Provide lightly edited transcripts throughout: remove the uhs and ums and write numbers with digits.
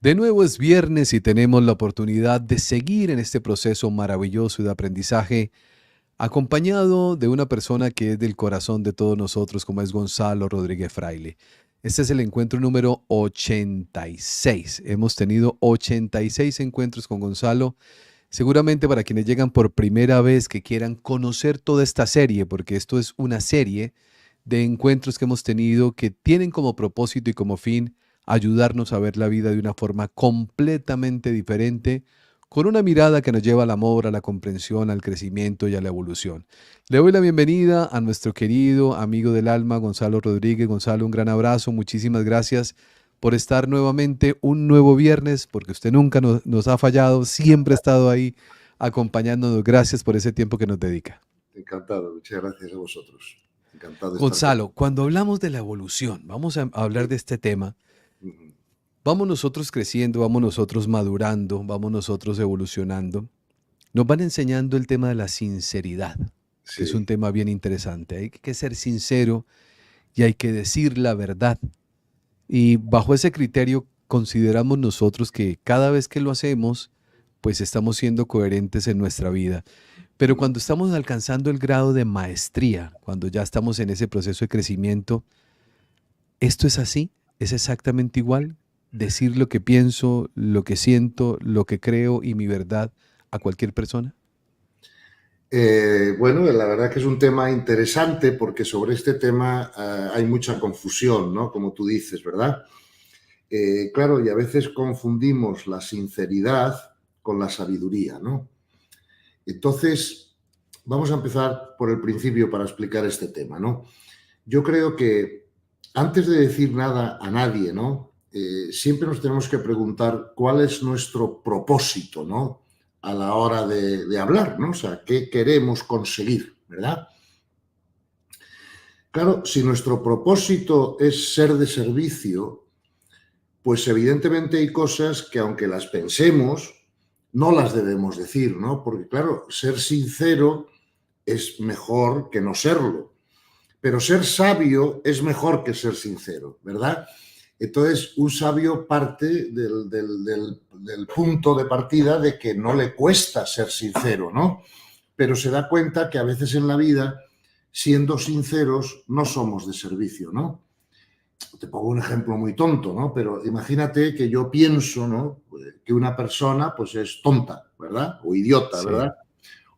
De nuevo es viernes y tenemos la oportunidad de seguir en este proceso maravilloso de aprendizaje, acompañado de una persona que es del corazón de todos nosotros, como es Gonzalo Rodríguez Fraile. Este es el encuentro número 86. Hemos tenido 86 encuentros con Gonzalo. Seguramente para quienes llegan por primera vez que quieran conocer toda esta serie, porque esto es una serie de encuentros que hemos tenido que tienen como propósito y como fin ayudarnos a ver la vida de una forma completamente diferente, con una mirada que nos lleva al amor, a la comprensión, al crecimiento y a la evolución. Le doy la bienvenida a nuestro querido amigo del alma, Gonzalo Rodríguez. Gonzalo, un gran abrazo, muchísimas gracias por estar nuevamente un nuevo viernes, porque usted nunca nos ha fallado, siempre ha estado ahí acompañándonos. Gracias por ese tiempo que nos dedica. Encantado, muchas gracias a vosotros. Encantado de estar con Gonzalo, cuando hablamos de la evolución, vamos a hablar de este tema. vosotros. Vamos nosotros creciendo, vamos nosotros madurando, vamos nosotros evolucionando. Nos van enseñando el tema de la sinceridad, que es un Sí, tema bien interesante. Hay que ser sincero y hay que decir la verdad. Y bajo ese criterio consideramos nosotros que cada vez que lo hacemos, pues estamos siendo coherentes en nuestra vida. Pero cuando estamos alcanzando el grado de maestría, cuando ya estamos en ese proceso de crecimiento, ¿esto es así? ¿Es exactamente igual? ¿Decir lo que pienso, lo que siento, lo que creo y mi verdad a cualquier persona? Bueno, la verdad que es un tema interesante porque sobre este tema hay mucha confusión, ¿no? Como tú dices, ¿verdad? Claro, y a veces confundimos la sinceridad con la sabiduría, ¿no? Entonces, vamos a empezar por el principio para explicar este tema, ¿no? Yo creo que antes de decir nada a nadie, ¿no? Siempre nos tenemos que preguntar cuál es nuestro propósito, ¿no? A la hora de hablar, ¿no? O sea, ¿qué queremos conseguir, verdad? Claro, si nuestro propósito es ser de servicio, pues evidentemente hay cosas que aunque las pensemos, no las debemos decir, ¿no? Porque claro, ser sincero es mejor que no serlo. Pero ser sabio es mejor que ser sincero, ¿verdad? Entonces, un sabio parte del punto de partida de que no le cuesta ser sincero, ¿no? Pero se da cuenta que a veces en la vida, siendo sinceros, no somos de servicio, ¿no? Te pongo un ejemplo muy tonto, ¿no? Pero imagínate que yo pienso, ¿no? Que una persona, pues es tonta, ¿verdad? O idiota, Sí, ¿verdad?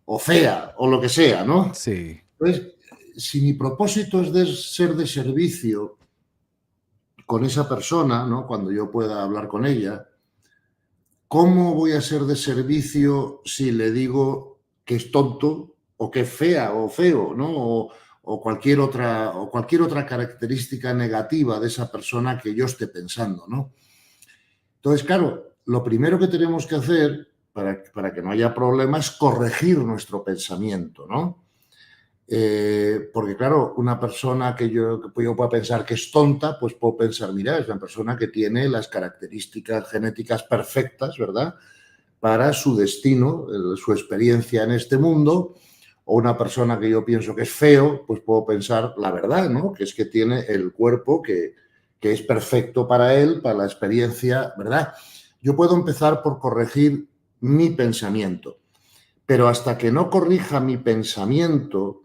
O fea, o lo que sea, ¿no? sí. Entonces, si mi propósito es de ser de servicio con esa persona, ¿no? Cuando yo pueda hablar con ella, ¿cómo voy a ser de servicio si le digo que es tonto o que es fea o feo, ¿no? O cualquier otra característica negativa de esa persona que yo esté pensando, ¿no? Entonces, claro, lo primero que tenemos que hacer para que no haya problemas es corregir nuestro pensamiento, ¿no? Porque claro, una persona que yo pueda pensar que es tonta, pues puedo pensar, mira, es una persona que tiene las características genéticas perfectas, ¿verdad? Para su destino, su experiencia en este mundo. O una persona que yo pienso que es feo, pues puedo pensar la verdad, ¿no? Que es que tiene el cuerpo que es perfecto para él, para la experiencia, ¿verdad? Yo puedo empezar por corregir mi pensamiento, pero hasta que no corrija mi pensamiento,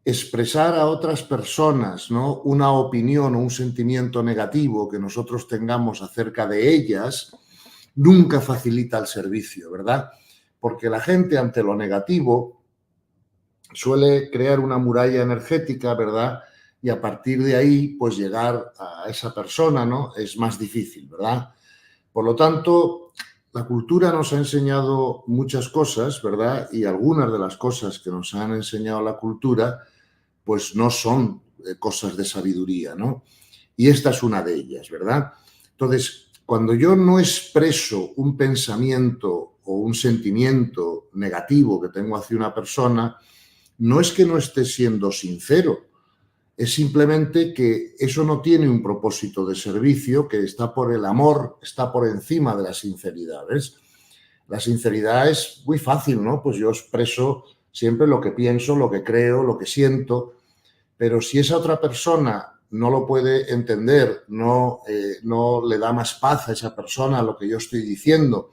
expresar a otras personas, ¿no? Una opinión o un sentimiento negativo que nosotros tengamos acerca de ellas, nunca facilita el servicio, ¿verdad? Porque la gente ante lo negativo suele crear una muralla energética, ¿verdad? Y a partir de ahí, pues llegar a esa persona, ¿no? Es más difícil, ¿verdad? Por lo tanto, la cultura nos ha enseñado muchas cosas, ¿verdad? Y algunas de las cosas que nos han enseñado la cultura pues no son cosas de sabiduría, ¿no? Y esta es una de ellas, ¿verdad? Entonces, cuando yo no expreso un pensamiento o un sentimiento negativo que tengo hacia una persona, no es que no esté siendo sincero, es simplemente que eso no tiene un propósito de servicio, que está por el amor, está por encima de la sinceridad, ¿ves? La sinceridad es muy fácil, ¿no? Pues yo expreso siempre lo que pienso, lo que creo, lo que siento, pero si esa otra persona no lo puede entender, no le da más paz a esa persona lo que yo estoy diciendo,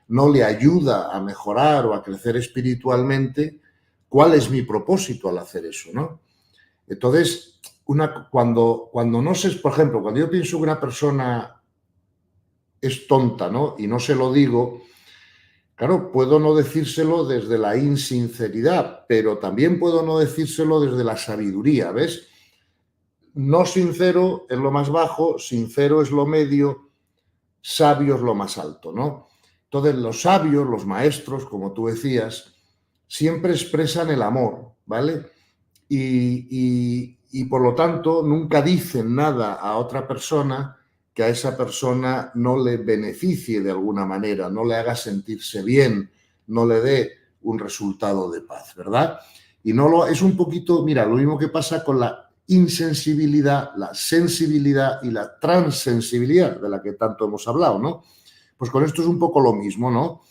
no le ayuda a mejorar o a crecer espiritualmente, ¿cuál es mi propósito al hacer eso, no? Entonces, cuando no sé, por ejemplo, cuando yo pienso que una persona es tonta, ¿no? Y no se lo digo, claro, puedo no decírselo desde la insinceridad, pero también puedo no decírselo desde la sabiduría, ¿ves? No sincero es lo más bajo, sincero es lo medio, sabio es lo más alto, ¿no? Entonces, los sabios, los maestros, como tú decías, siempre expresan el amor, ¿vale? Y por lo tanto nunca dicen nada a otra persona que a esa persona no le beneficie de alguna manera, no le haga sentirse bien, no le dé un resultado de paz, ¿verdad? Y es un poquito, mira, lo mismo que pasa con la insensibilidad, la sensibilidad y la transensibilidad, de la que tanto hemos hablado, ¿no? Pues con esto es un poco lo mismo, ¿no?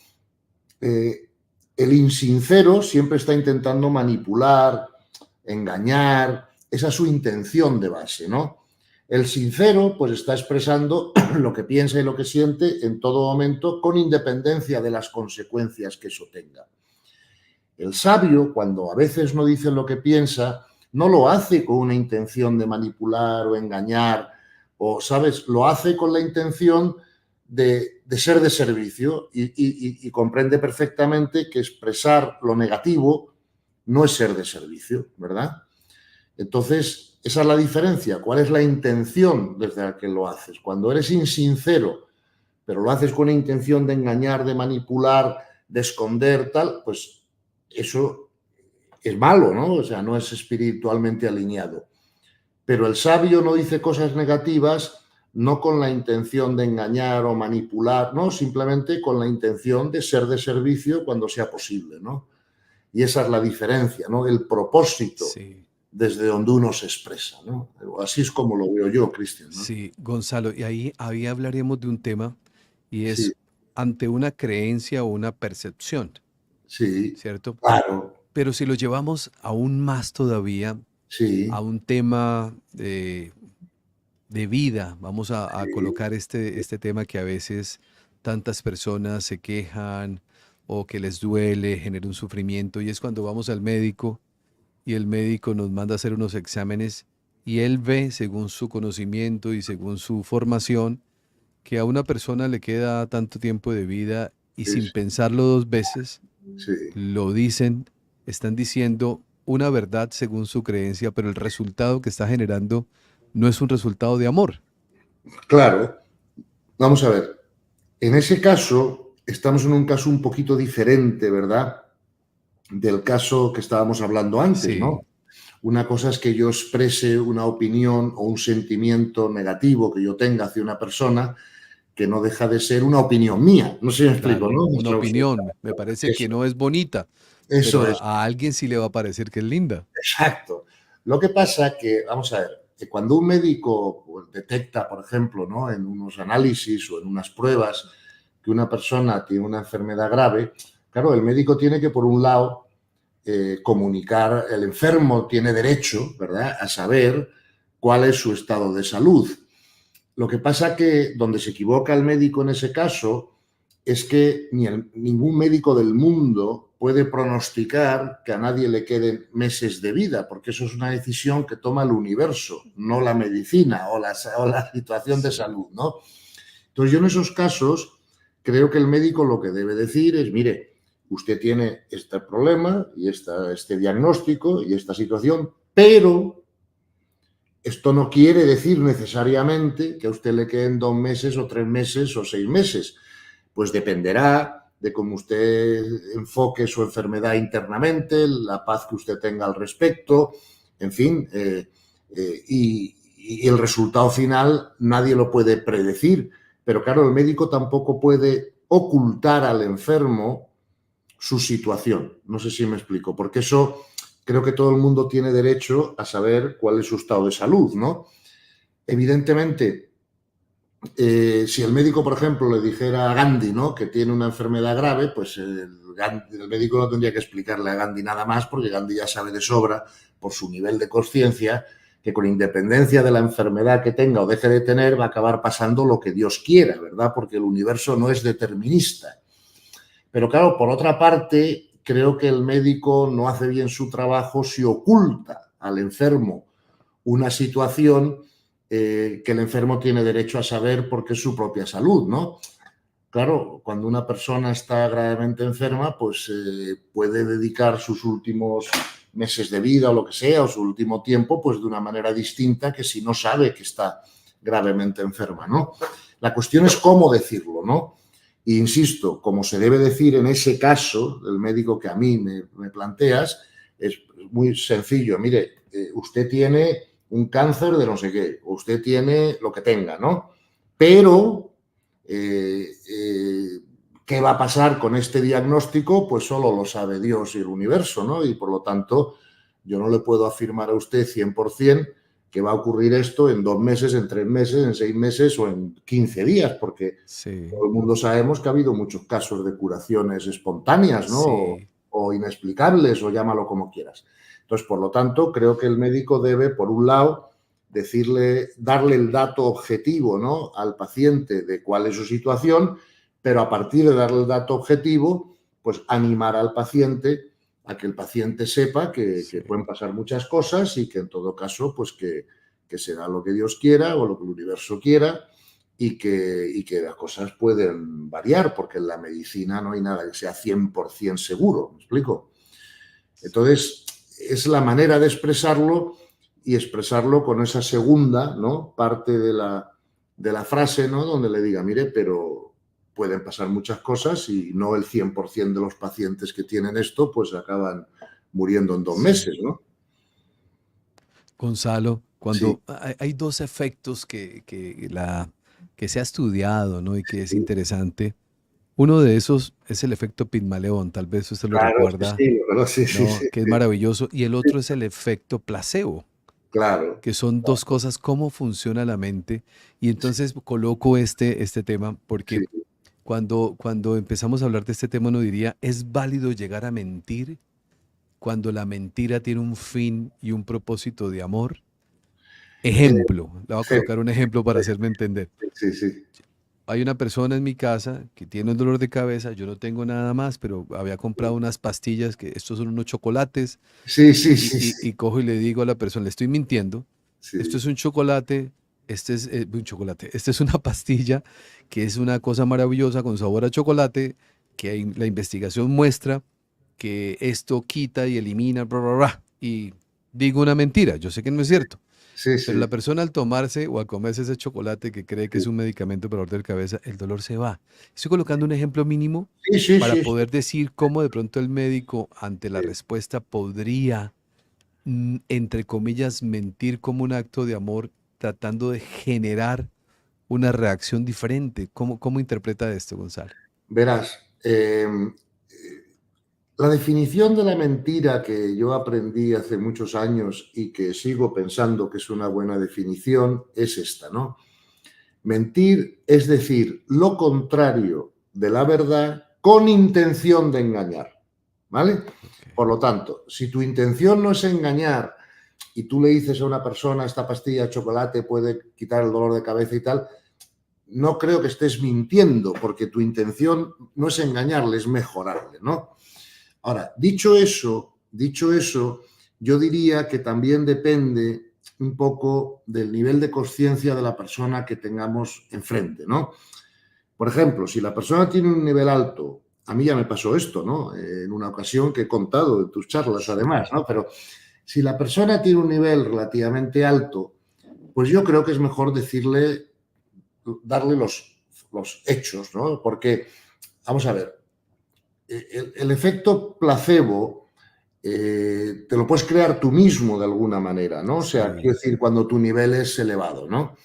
El insincero siempre está intentando manipular, engañar, esa es su intención de base, ¿no? El sincero, pues está expresando lo que piensa y lo que siente en todo momento, con independencia de las consecuencias que eso tenga. El sabio, cuando a veces no dice lo que piensa, no lo hace con una intención de manipular o engañar, o, ¿sabes? Lo hace con la intención de ser de servicio y comprende perfectamente que expresar lo negativo no es ser de servicio, ¿verdad? Entonces, esa es la diferencia. ¿Cuál es la intención desde la que lo haces? Cuando eres insincero, pero lo haces con la intención de engañar, de manipular, de esconder, tal, pues eso es malo, ¿no? O sea, no es espiritualmente alineado. Pero el sabio no dice cosas negativas no con la intención de engañar o manipular, no, simplemente con la intención de ser de servicio cuando sea posible, ¿no? Y esa es la diferencia, ¿no? El propósito Sí, desde donde uno se expresa, ¿no? Así es como lo veo yo, Cristian, ¿no? sí, Gonzalo, y ahí hablaríamos de un tema y Sí, es ante una creencia o una percepción, sí, ¿cierto? claro, Pero si lo llevamos aún más todavía a sí, un tema de vida, vamos a sí, colocar este tema que a veces tantas personas se quejan o que les duele, genera un sufrimiento, y es cuando vamos al médico y el médico nos manda a hacer unos exámenes y él ve, según su conocimiento y según su formación, que a una persona le queda tanto tiempo de vida y sí, sin sí, pensarlo dos veces, sí. lo dicen, están diciendo una verdad según su creencia, pero el resultado que está generando no es un resultado de amor. Claro, vamos a ver. En ese caso, estamos en un caso un poquito diferente, ¿verdad? Del caso que estábamos hablando antes, Sí, ¿no? Una cosa es que yo exprese una opinión o un sentimiento negativo que yo tenga hacia una persona que no deja de ser una opinión mía. No sé si me explico, claro, ¿no? una opinión. Me parece que no es bonita, pero Eso es, a alguien sí le va a parecer que es linda. exacto. Lo que pasa que, vamos a ver, que cuando un médico pues, detecta, por ejemplo, ¿no? En unos análisis o en unas pruebas que una persona tiene una enfermedad grave, claro, el médico tiene que, por un lado, comunicar, el enfermo tiene derecho, ¿verdad?, a saber cuál es su estado de salud. Lo que pasa que donde se equivoca el médico en ese caso es que ningún médico del mundo puede pronosticar que a nadie le queden meses de vida, porque eso es una decisión que toma el universo, no la medicina o la situación de Sí, salud, ¿no? Entonces yo en esos casos creo que el médico lo que debe decir es, mire, usted tiene este problema y este diagnóstico y esta situación, pero esto no quiere decir necesariamente que a usted le queden 2 meses o 3 meses o 6 meses. Pues dependerá de cómo usted enfoque su enfermedad internamente, la paz que usted tenga al respecto, en fin, y el resultado final nadie lo puede predecir. Pero claro, el médico tampoco puede ocultar al enfermo su situación. No sé si me explico, porque eso creo que todo el mundo tiene derecho a saber cuál es su estado de salud, ¿no? Evidentemente, si el médico, por ejemplo, le dijera a Gandhi, ¿no?, que tiene una enfermedad grave, pues el médico no tendría que explicarle a Gandhi nada más, porque Gandhi ya sabe de sobra, por su nivel de conciencia, que con independencia de la enfermedad que tenga o deje de tener, va a acabar pasando lo que Dios quiera, ¿verdad? Porque el universo no es determinista. Pero claro, por otra parte, creo que el médico no hace bien su trabajo si oculta al enfermo una situación que el enfermo tiene derecho a saber porque es su propia salud, ¿no? Claro, cuando una persona está gravemente enferma, pues puede dedicar sus últimos meses de vida o lo que sea, o su último tiempo, pues de una manera distinta que si no sabe que está gravemente enferma, ¿no? La cuestión es cómo decirlo, ¿no? E insisto, como se debe decir en ese caso, del médico que a mí me planteas, es muy sencillo. Mire, usted tiene un cáncer de no sé qué, o usted tiene lo que tenga, ¿no? Pero ¿qué va a pasar con este diagnóstico? Pues solo lo sabe Dios y el universo, ¿no? Y por lo tanto, yo no le puedo afirmar a usted 100% que va a ocurrir esto en 2 meses, en 3 meses, en 6 meses o en 15 días, porque Sí, todo el mundo sabemos que ha habido muchos casos de curaciones espontáneas, ¿no? sí, O inexplicables, o llámalo como quieras. Entonces, por lo tanto, creo que el médico debe, por un lado, darle el dato objetivo, ¿no?, al paciente de cuál es su situación, pero a partir de darle el dato objetivo, pues animar al paciente a que el paciente sepa que sí. pueden pasar muchas cosas y que en todo caso, pues que será lo que Dios quiera o lo que el universo quiera y que las cosas pueden variar, porque en la medicina no hay nada que sea 100% seguro, ¿me explico? Entonces, es la manera de expresarlo y expresarlo con esa segunda, ¿no?, parte de la frase, ¿no?, donde le diga, mire, pero pueden pasar muchas cosas y no el 100% de los pacientes que tienen esto, pues acaban muriendo en 2 Sí. meses, ¿no? Gonzalo, Sí, cuando hay dos efectos que se ha estudiado, ¿no? Y que es sí, interesante. Uno de esos es el efecto Pigmalión, tal vez usted lo claro, sí, recuerda, sí, ¿verdad? Sí, sí, ¿no? sí, Que es sí, maravilloso. Y el sí, otro es el efecto placebo, claro, que son dos cosas, cómo funciona la mente. Y sí, entonces coloco este tema porque sí, cuando empezamos a hablar de este tema uno diría, ¿es válido llegar a mentir cuando la mentira tiene un fin y un propósito de amor? eh, Ejemplo, le voy a sí, colocar un ejemplo para hacerme entender. sí, sí, Hay una persona en mi casa que tiene un dolor de cabeza, yo no tengo nada más, pero había comprado unas pastillas, que estos son unos chocolates, sí, sí, y, sí, y- sí, y cojo y le digo a la persona, le estoy mintiendo, esto sí, es un chocolate, este es un chocolate, esta es una pastilla que es una cosa maravillosa con sabor a chocolate, que la investigación muestra que esto quita y elimina, bla, bla, bla, y digo una mentira, yo sé que no es cierto. sí, Pero la sí, persona al tomarse o al comerse ese chocolate que cree que es un medicamento para dolor de cabeza, el dolor se va. Estoy colocando un ejemplo mínimo sí, sí, para sí, sí, poder decir cómo de pronto el médico ante la sí. respuesta podría, entre comillas, mentir como un acto de amor, tratando de generar una reacción diferente. ¿Cómo interpreta esto, Gonzalo? Verás, la definición de la mentira que yo aprendí hace muchos años y que sigo pensando que es una buena definición es esta, ¿no? Mentir es decir lo contrario de la verdad con intención de engañar, ¿vale? Ok. Por lo tanto, si tu intención no es engañar y tú le dices a una persona esta pastilla de chocolate puede quitar el dolor de cabeza y tal, no creo que estés mintiendo porque tu intención no es engañarle, es mejorarle, ¿no? Ahora, dicho eso, yo diría que también depende un poco del nivel de conciencia de la persona que tengamos enfrente, ¿no? Por ejemplo, si la persona tiene un nivel alto, a mí ya me pasó esto, ¿no? En una ocasión que he contado en tus charlas, Sí, además, ¿no? Pero si la persona tiene un nivel relativamente alto, pues yo creo que es mejor darle los hechos, ¿no? Porque, vamos a ver, el efecto placebo te lo puedes crear tú mismo de alguna manera, ¿no? O sea, quiero sí, decir, cuando tu nivel es elevado, ¿no?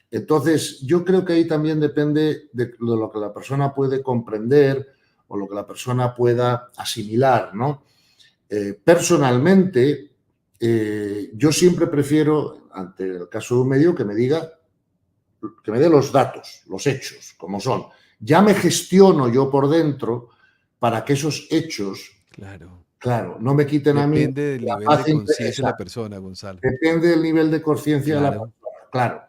Entonces, yo creo que ahí también depende de lo que la persona puede comprender o lo que la persona pueda asimilar, ¿no? Personalmente, yo siempre prefiero, ante el caso de un medio, que me dé los datos, los hechos, como son. Ya me gestiono yo por dentro para que esos hechos claro. Claro, no me quiten a mí Depende del la nivel de paz conciencia de la persona, Gonzalo. depende del nivel de conciencia de la Claro, persona, claro.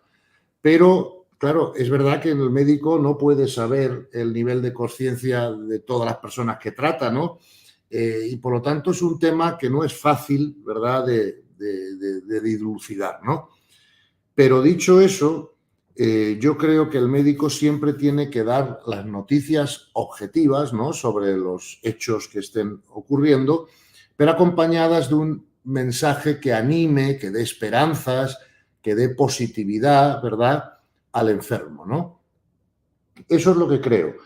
Pero, claro, es verdad que el médico no puede saber el nivel de conciencia de todas las personas que trata, ¿no? Y por lo tanto es un tema que no es fácil, ¿verdad?, de dilucidar, ¿no? Pero dicho eso, yo creo que el médico siempre tiene que dar las noticias objetivas, ¿no?, sobre los hechos que estén ocurriendo, pero acompañadas de un mensaje que anime, que dé esperanzas, que dé positividad, ¿verdad?, al enfermo, ¿no? Eso es lo que creo.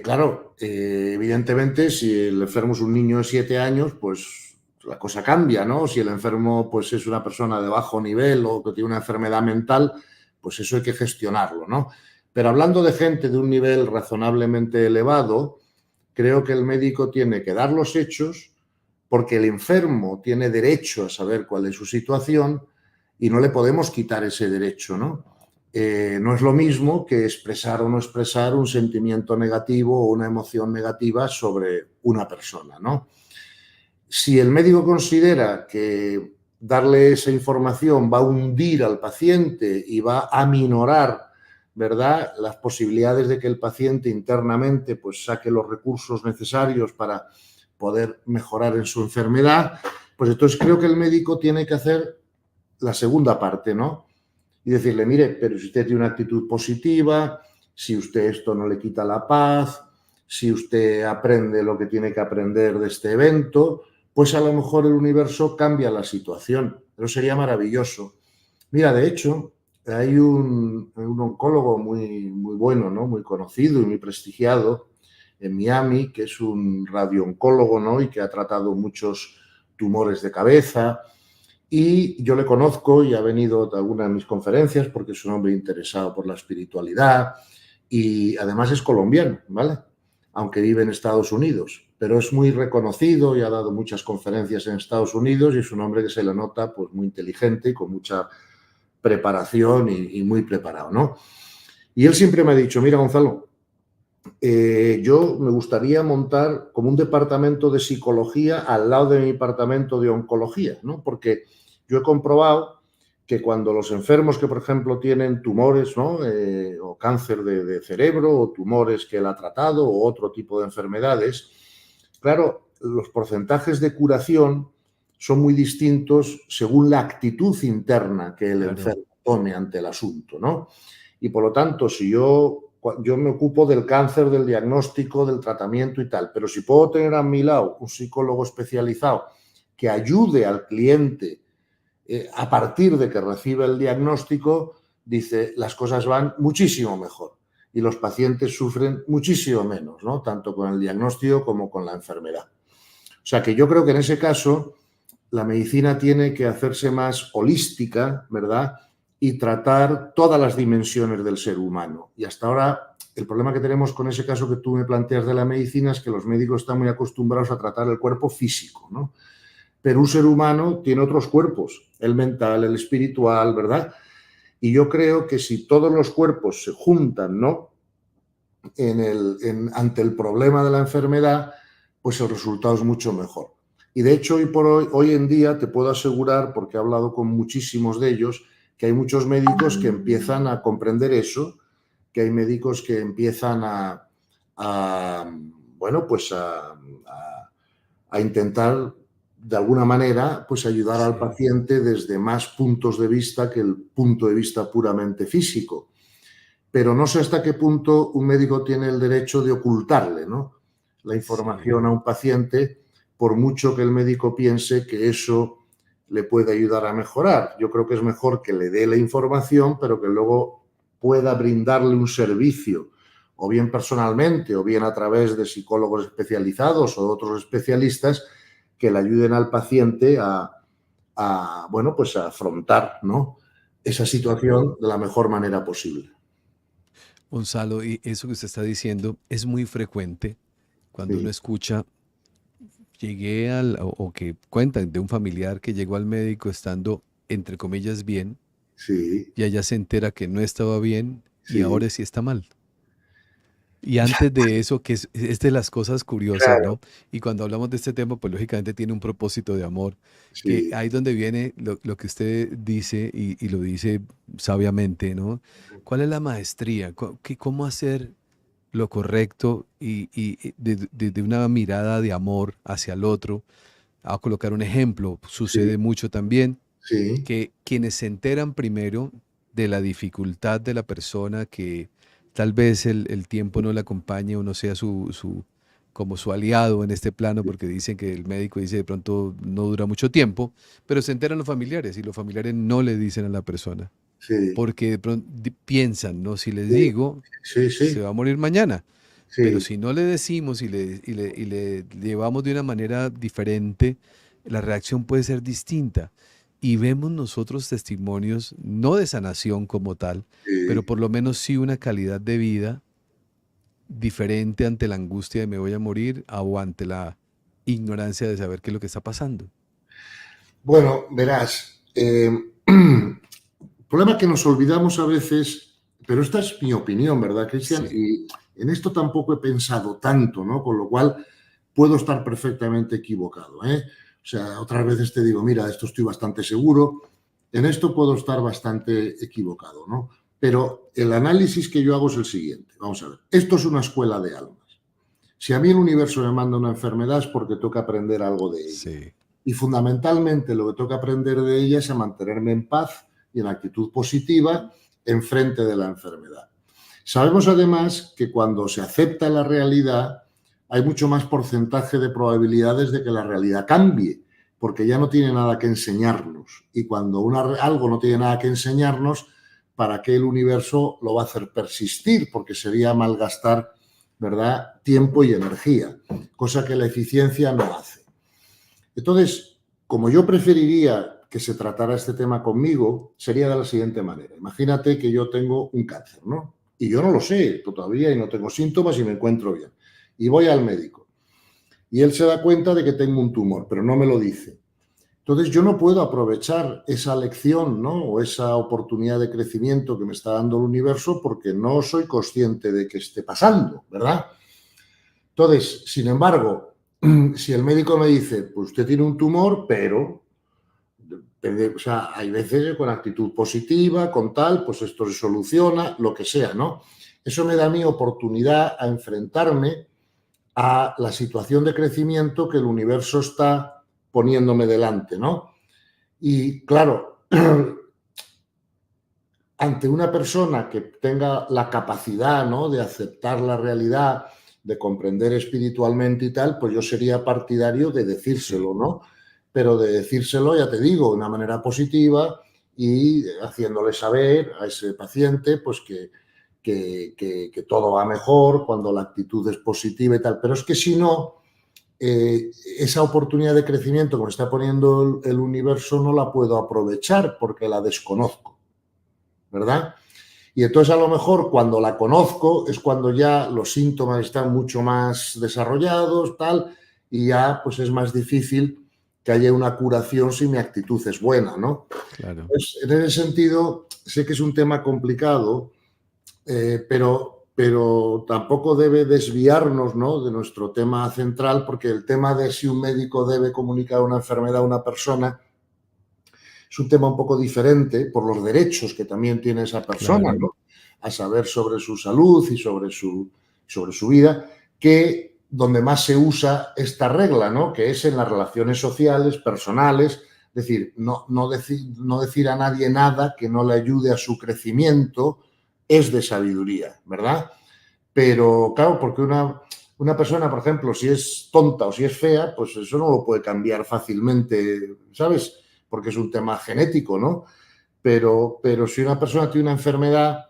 Claro, evidentemente, si el enfermo es un niño de 7 años, pues la cosa cambia, ¿no? Si el enfermo pues, es una persona de bajo nivel o que tiene una enfermedad mental, pues eso hay que gestionarlo, ¿no? Pero hablando de gente de un nivel razonablemente elevado, creo que el médico tiene que dar los hechos porque el enfermo tiene derecho a saber cuál es su situación y no le podemos quitar ese derecho, ¿no? No es lo mismo que expresar o no expresar un sentimiento negativo o una emoción negativa sobre una persona, ¿no? Si el médico considera que darle esa información va a hundir al paciente y va a minorar, ¿verdad?, las posibilidades de que el paciente internamente pues saque los recursos necesarios para poder mejorar en su enfermedad, pues entonces creo que el médico tiene que hacer la segunda parte, ¿no? Y decirle, mire, pero si usted tiene una actitud positiva, si usted esto no le quita la paz, si usted aprende lo que tiene que aprender de este evento, pues a lo mejor el universo cambia la situación. Pero sería maravilloso. Mira, de hecho, hay un oncólogo muy bueno, ¿no?, muy conocido y muy prestigiado en Miami, que es un radiooncólogo, ¿no?, y que ha tratado muchos tumores de cabeza, y yo le conozco y ha venido a algunas de mis conferencias porque es un hombre interesado por la espiritualidad y además es colombiano, ¿vale? Aunque vive en Estados Unidos, pero es muy reconocido y ha dado muchas conferencias en Estados Unidos y es un hombre que se le nota pues muy inteligente y con mucha preparación y muy preparado, ¿no? Y él siempre me ha dicho, mira, Gonzalo, yo me gustaría montar como un departamento de psicología al lado de mi departamento de oncología, ¿no? Porque yo he comprobado que cuando los enfermos que, por ejemplo, tienen tumores, ¿no?, o cáncer de cerebro o tumores que él ha tratado o otro tipo de enfermedades, claro, los porcentajes de curación son muy distintos según la actitud interna que el claro. enfermo tome ante el asunto, ¿no? Y por lo tanto, si yo me ocupo del cáncer, del diagnóstico, del tratamiento y tal, pero si puedo tener a mi lado un psicólogo especializado que ayude al cliente a partir de que recibe el diagnóstico, dice, las cosas van muchísimo mejor y los pacientes sufren muchísimo menos, ¿no?, tanto con el diagnóstico como con la enfermedad. O sea que yo creo que en ese caso la medicina tiene que hacerse más holística, ¿verdad?, y tratar todas las dimensiones del ser humano. Y hasta ahora el problema que tenemos con ese caso que tú me planteas de la medicina es que los médicos están muy acostumbrados a tratar el cuerpo físico, ¿no? Pero un ser humano tiene otros cuerpos, el mental, el espiritual, ¿verdad? Y yo creo que si todos los cuerpos se juntan, ¿no?, ante el problema de la enfermedad, pues el resultado es mucho mejor. Y de hecho, hoy en día, te puedo asegurar, porque he hablado con muchísimos de ellos, que hay muchos médicos que empiezan a comprender eso, que hay médicos que empiezan bueno, pues a intentar, de alguna manera, pues ayudar al Sí. paciente desde más puntos de vista que el punto de vista puramente físico. Pero no sé hasta qué punto un médico tiene el derecho de ocultarle, ¿no?, la Sí. información a un paciente, por mucho que el médico piense que eso le puede ayudar a mejorar. Yo creo que es mejor que le dé la información, pero que luego pueda brindarle un servicio, o bien personalmente, o bien a través de psicólogos especializados o otros especialistas que le ayuden al paciente bueno, pues a afrontar, ¿no?, esa Sí. situación de la mejor manera posible. Gonzalo, y eso que usted está diciendo es muy frecuente cuando uno Sí, escucha, llegué o que cuentan de un familiar que llegó al médico estando, entre comillas, bien, sí, y allá se entera que no estaba bien y sí. ahora sí está mal. Y antes de eso, que es de las cosas curiosas, Claro, ¿no? Y cuando hablamos de este tema, pues lógicamente tiene un propósito de amor, que sí, ahí donde viene lo que usted dice y lo dice sabiamente, ¿no? ¿Cuál es la maestría? ¿Cómo hacer lo correcto y de una mirada de amor hacia el otro? A colocar un ejemplo, sí, sucede mucho también sí, que quienes se enteran primero de la dificultad de la persona, que tal vez el tiempo no le acompañe o no sea como su aliado en este plano, porque dicen que el médico dice de pronto no dura mucho tiempo, pero se enteran los familiares y los familiares no le dicen a la persona, sí, porque de pronto piensan, ¿no? Si les sí, digo, sí, se sí, va a morir mañana. Pero sí. si no le decimos y le llevamos de una manera diferente, la reacción puede ser distinta. Y vemos nosotros testimonios, no de sanación como tal, pero Sí. por lo menos sí una calidad de vida diferente ante la angustia de me voy a morir o ante la ignorancia de saber qué es lo que está pasando. Bueno, verás, el problema es que nos olvidamos a veces, pero esta es mi opinión, ¿verdad, Cristian? Sí, Y en esto tampoco he pensado tanto, ¿no? Con lo cual puedo estar perfectamente equivocado, ¿eh? O sea, otras veces te digo, mira, esto estoy bastante seguro, en esto puedo estar bastante equivocado, ¿no? Pero el análisis que yo hago es el siguiente, vamos a ver, esto es una escuela de almas. Si a mí el universo me manda una enfermedad es porque toca aprender algo de ella. sí, Y fundamentalmente lo que toca aprender de ella es a mantenerme en paz y en actitud positiva en frente de la enfermedad. Sabemos además que cuando se acepta la realidad hay mucho más porcentaje de probabilidades de que la realidad cambie, porque ya no tiene nada que enseñarnos. Y cuando algo no tiene nada que enseñarnos, ¿para qué el universo lo va a hacer persistir? Porque sería malgastar, ¿verdad?, tiempo y energía, cosa que la eficiencia no hace. Entonces, como yo preferiría que se tratara este tema conmigo, sería de la siguiente manera. Imagínate que yo tengo un cáncer, ¿no? Y yo no lo sé todavía y no tengo síntomas y me encuentro bien. Y voy al médico. Y él se da cuenta de que tengo un tumor, pero no me lo dice. Entonces yo no puedo aprovechar esa lección, ¿no? O esa oportunidad de crecimiento que me está dando el universo porque no soy consciente de que esté pasando, ¿verdad? Entonces, sin embargo, si el médico me dice, pues usted tiene un tumor, pero, o sea, hay veces con actitud positiva, con tal, pues esto se soluciona, lo que sea, ¿no? Eso me da mi oportunidad a enfrentarme a la situación de crecimiento que el universo está poniéndome delante, ¿no? Y claro, ante una persona que tenga la capacidad, ¿no?, de aceptar la realidad, de comprender espiritualmente y tal, pues yo sería partidario de sí, decírselo, ¿no? Pero de decírselo, ya te digo, de una manera positiva y haciéndole saber a ese paciente, pues que todo va mejor cuando la actitud es positiva y tal. Pero es que si no, esa oportunidad de crecimiento que me está poniendo el universo no la puedo aprovechar porque la desconozco, ¿verdad? Y entonces a lo mejor cuando la conozco es cuando ya los síntomas están mucho más desarrollados, tal, y ya pues es más difícil que haya una curación si mi actitud es buena, ¿no? claro. Pues en ese sentido, sé que es un tema complicado, pero tampoco debe desviarnos, ¿no?, de nuestro tema central, porque el tema de si un médico debe comunicar una enfermedad a una persona es un tema un poco diferente por los derechos que también tiene esa persona, Claro. ¿no?, a saber sobre su salud y sobre su vida, que donde más se usa esta regla, ¿no?, que es en las relaciones sociales, personales, es decir, no decir a nadie nada que no le ayude a su crecimiento es de sabiduría, ¿verdad? Pero claro, porque una persona, por ejemplo, si es tonta o si es fea, pues eso no lo puede cambiar fácilmente, ¿sabes? Porque es un tema genético, ¿no? Pero si una persona tiene una enfermedad,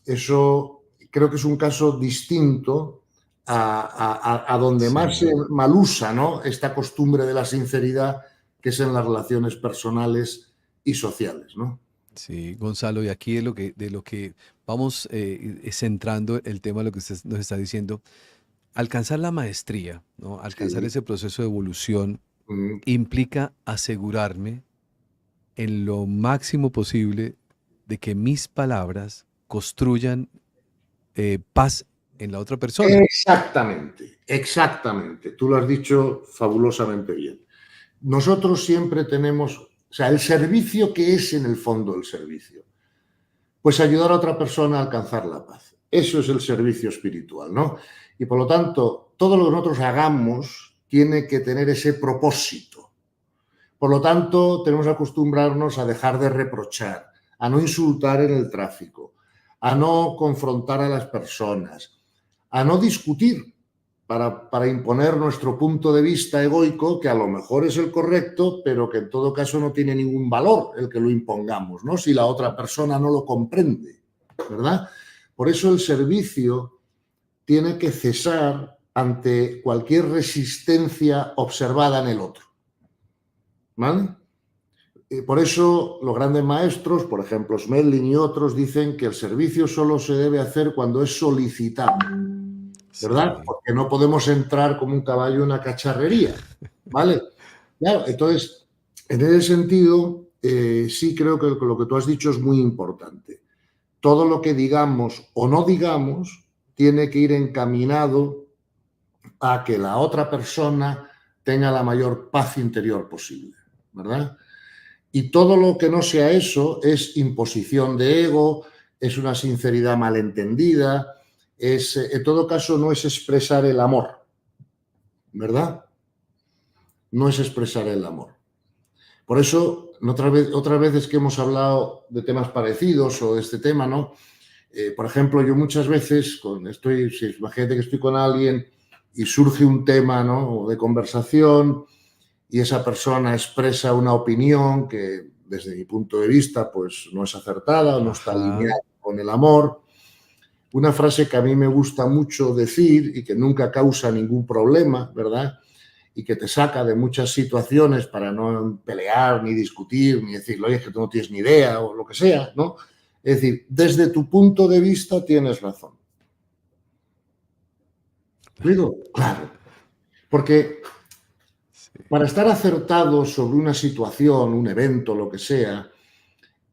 eso creo que es un caso distinto a donde más se Sí. mal usa, ¿no?, esta costumbre de la sinceridad, que es en las relaciones personales y sociales, ¿no? Sí, Gonzalo, y aquí de lo que vamos centrando el tema de lo que usted nos está diciendo, alcanzar la maestría, ¿no? Alcanzar Sí. ese proceso de evolución Mm, implica asegurarme en lo máximo posible de que mis palabras construyan paz en la otra persona. Exactamente, exactamente. Tú lo has dicho fabulosamente bien. Nosotros siempre tenemos, o sea, el servicio, ¿qué es en el fondo el servicio? Pues ayudar a otra persona a alcanzar la paz. Eso es el servicio espiritual, ¿no? Y por lo tanto, todo lo que nosotros hagamos tiene que tener ese propósito. Por lo tanto, tenemos que acostumbrarnos a dejar de reprochar, a no insultar en el tráfico, a no confrontar a las personas, a no discutir para imponer nuestro punto de vista egoico, que a lo mejor es el correcto, pero que en todo caso no tiene ningún valor el que lo impongamos, ¿no? Si la otra persona no lo comprende, ¿verdad? Por eso el servicio tiene que cesar ante cualquier resistencia observada en el otro, ¿vale? Por eso los grandes maestros, por ejemplo Smelling y otros, dicen que el servicio solo se debe hacer cuando es solicitado, ¿verdad? Sí, Porque no podemos entrar como un caballo en una cacharrería, ¿vale? Claro, entonces, en ese sentido, sí creo que lo que tú has dicho es muy importante. Todo lo que digamos o no digamos tiene que ir encaminado a que la otra persona tenga la mayor paz interior posible, ¿verdad? Y todo lo que no sea eso es imposición de ego, es una sinceridad malentendida, en todo caso no es expresar el amor, ¿verdad? No es expresar el amor. Por eso, otras veces que hemos hablado de temas parecidos o de este tema, ¿no? Por ejemplo, yo muchas veces, imagínate que estoy con alguien y surge un tema, ¿no?, de conversación, y esa persona expresa una opinión que desde mi punto de vista pues no es acertada, no está ajá, alineada con el amor. Una frase que a mí me gusta mucho decir y que nunca causa ningún problema, ¿verdad? Y que te saca de muchas situaciones para no pelear, ni discutir, ni decir, oye, es que tú no tienes ni idea o lo que sea, ¿no? Es decir, desde tu punto de vista tienes razón. ¿Digo? Claro. Porque sí, para estar acertado sobre una situación, un evento, lo que sea,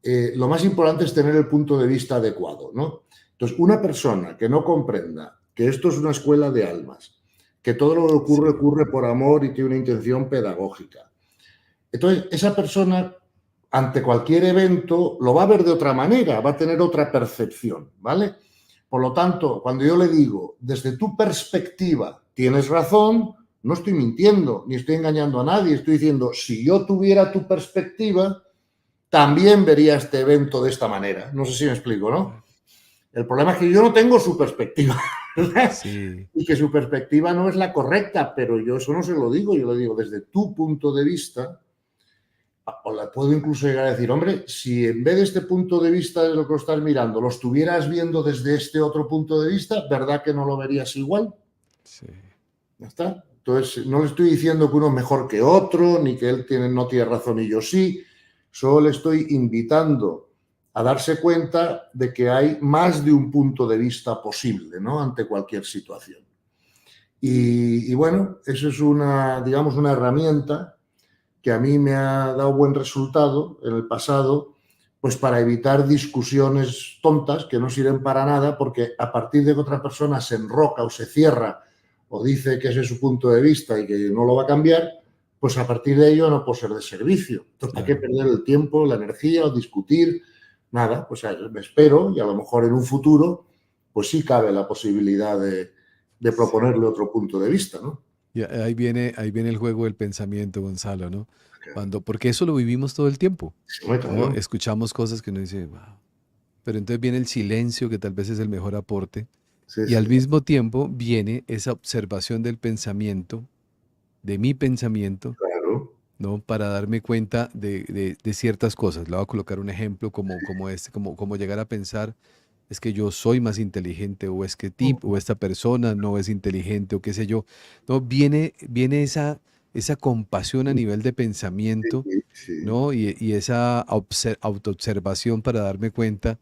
lo más importante es tener el punto de vista adecuado, ¿no? Entonces, una persona que no comprenda que esto es una escuela de almas, que todo lo que ocurre sí, ocurre por amor y tiene una intención pedagógica. Entonces, esa persona, ante cualquier evento, lo va a ver de otra manera, va a tener otra percepción, ¿vale? Por lo tanto, cuando yo le digo, desde tu perspectiva tienes razón, no estoy mintiendo, ni estoy engañando a nadie, estoy diciendo, si yo tuviera tu perspectiva, también vería este evento de esta manera. No sé si me explico, ¿no? claro, El problema es que yo no tengo su perspectiva, ¿verdad? sí, Y que su perspectiva no es la correcta, pero yo eso no se lo digo, yo lo digo desde tu punto de vista, o la puedo incluso llegar a decir, hombre, si en vez de este punto de vista de lo que lo estás mirando, lo estuvieras viendo desde este otro punto de vista, ¿verdad que no lo verías igual? sí, Ya está. Entonces, no le estoy diciendo que uno es mejor que otro, ni que él no tiene razón y yo sí. Solo le estoy invitando a darse cuenta de que hay más de un punto de vista posible, ¿no?, ante cualquier situación. Y bueno, eso es digamos, una herramienta que a mí me ha dado buen resultado en el pasado, pues para evitar discusiones tontas que no sirven para nada, porque a partir de que otra persona se enroca o se cierra o dice que ese es su punto de vista y que no lo va a cambiar, pues a partir de ello no puede ser de servicio. Entonces, ¿para qué claro. perder el tiempo, la energía o discutir? Nada, pues me espero y a lo mejor en un futuro, pues sí cabe la posibilidad de Sí. proponerle otro punto de vista, ¿no? Y ahí viene el juego del pensamiento, Gonzalo, ¿no? Porque eso lo vivimos todo el tiempo, Sí, muy ¿no? claro. Escuchamos cosas que uno dice, wow. Pero entonces viene el silencio, que tal vez es el mejor aporte, Sí, y al sí, mismo tiempo viene esa observación del pensamiento, de mi pensamiento, claro. ¿no? Para darme cuenta de ciertas cosas. Le voy a colocar un ejemplo como este, como llegar a pensar, es que yo soy más inteligente, o es que o esta persona no es inteligente, o qué sé yo. No, viene esa compasión a nivel de pensamiento, Sí, sí, ¿no? Y esa autoobservación para darme cuenta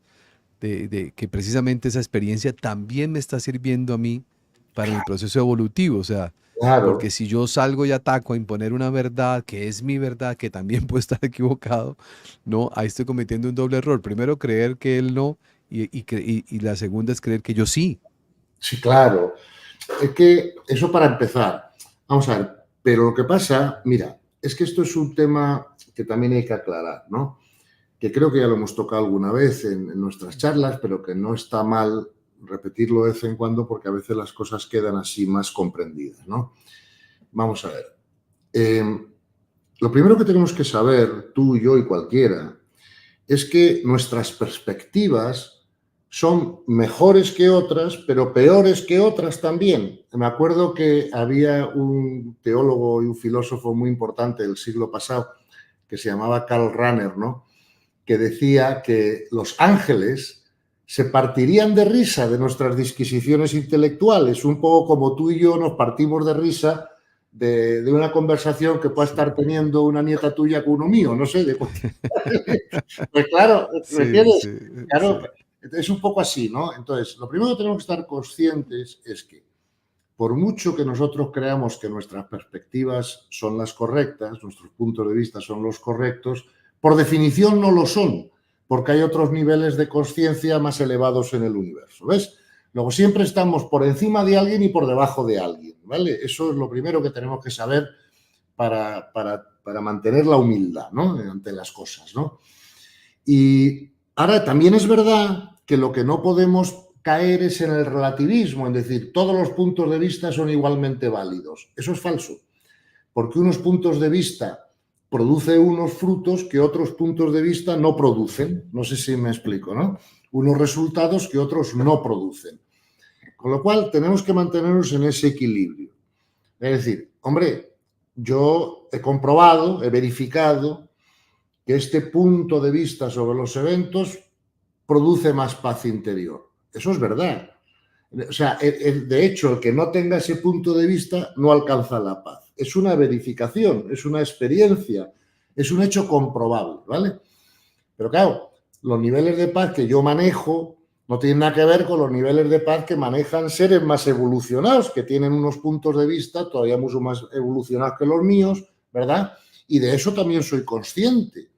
de que precisamente esa experiencia también me está sirviendo a mí para mi proceso evolutivo. O sea, porque claro, si yo salgo y ataco a imponer una verdad que es mi verdad, que también puede estar equivocado, no, ahí estoy cometiendo un doble error. Primero, creer que él no, y la segunda es creer que yo sí. Sí, claro. Es que eso para empezar. Vamos a ver, pero lo que pasa, mira, es que esto es un tema que también hay que aclarar, ¿no? Que creo que ya lo hemos tocado alguna vez en nuestras charlas, pero que no está mal repetirlo de vez en cuando porque a veces las cosas quedan así más comprendidas, ¿no? Vamos a ver. Lo primero que tenemos que saber, tú, yo y cualquiera, es que nuestras perspectivas son mejores que otras, pero peores que otras también. Me acuerdo que había un teólogo y un filósofo muy importante del siglo pasado que se llamaba Karl Rahner, ¿no? Que decía que los ángeles se partirían de risa de nuestras disquisiciones intelectuales, un poco como tú y yo nos partimos de risa de una conversación que pueda estar teniendo una nieta tuya con uno mío, no sé, de cualquier... Pues claro, ¿me Sí, entiendes? sí, sí. Claro, es un poco así, ¿no? Entonces, lo primero que tenemos que estar conscientes es que por mucho que nosotros creamos que nuestras perspectivas son las correctas, nuestros puntos de vista son los correctos, por definición no lo son, porque hay otros niveles de conciencia más elevados en el universo, ¿ves? Luego siempre estamos por encima de alguien y por debajo de alguien, ¿vale? Eso es lo primero que tenemos que saber para mantener la humildad, ¿no? Ante las cosas, ¿no? Y ahora también es verdad que lo que no podemos caer es en el relativismo, en decir, todos los puntos de vista son igualmente válidos. Eso es falso, porque unos puntos de vista producen unos frutos que otros puntos de vista no producen. No sé si me explico, ¿no? Unos resultados que otros no producen. Con lo cual, tenemos que mantenernos en ese equilibrio. Es decir, hombre, yo he comprobado, he verificado que este punto de vista sobre los eventos produce más paz interior. Eso es verdad. O sea, de hecho, el que no tenga ese punto de vista no alcanza la paz. Es una verificación, es una experiencia, es un hecho comprobable, ¿vale? Pero claro, los niveles de paz que yo manejo no tienen nada que ver con los niveles de paz que manejan seres más evolucionados, que tienen unos puntos de vista todavía mucho más evolucionados que los míos, ¿verdad? Y de eso también soy consciente.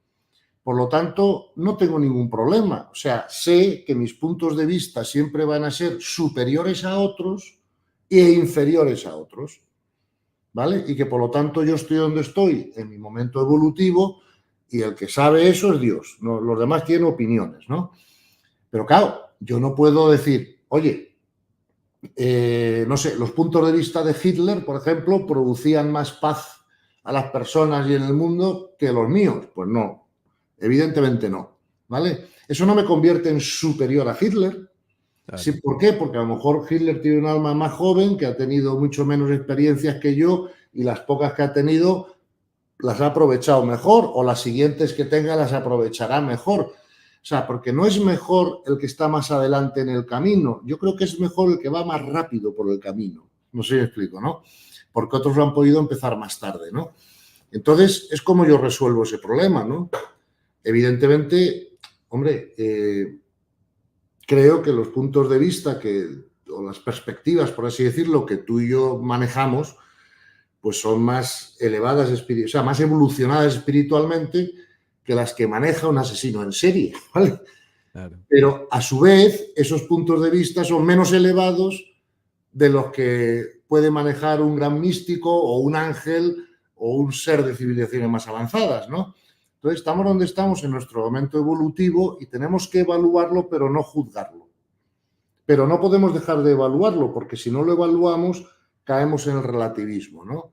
Por lo tanto, no tengo ningún problema. O sea, sé que mis puntos de vista siempre van a ser superiores a otros e inferiores a otros, ¿vale? Y que por lo tanto yo estoy donde estoy en mi momento evolutivo y el que sabe eso es Dios. No, los demás tienen opiniones, ¿no? Pero claro, yo no puedo decir, oye, no sé, los puntos de vista de Hitler, por ejemplo, producían más paz a las personas y en el mundo que los míos. Pues no, evidentemente no, ¿vale? Eso no me convierte en superior a Hitler. Sí, Claro. ¿por qué? Porque a lo mejor Hitler tiene un alma más joven, que ha tenido mucho menos experiencias que yo y las pocas que ha tenido las ha aprovechado mejor o las siguientes que tenga las aprovechará mejor. O sea, porque no es mejor el que está más adelante en el camino. Yo creo que es mejor el que va más rápido por el camino. No sé si me explico, ¿no? Porque otros lo han podido empezar más tarde, ¿no? Entonces, es como yo resuelvo ese problema, ¿no? Evidentemente, hombre, creo que los puntos de vista o las perspectivas, por así decirlo, que tú y yo manejamos, pues son más elevadas, o sea, más evolucionadas espiritualmente que las que maneja un asesino en serie, ¿vale? Claro. Pero a su vez, esos puntos de vista son menos elevados de los que puede manejar un gran místico o un ángel o un ser de civilizaciones más avanzadas, ¿no? Entonces, estamos donde estamos en nuestro momento evolutivo y tenemos que evaluarlo, pero no juzgarlo. Pero no podemos dejar de evaluarlo, porque si no lo evaluamos, caemos en el relativismo, ¿no?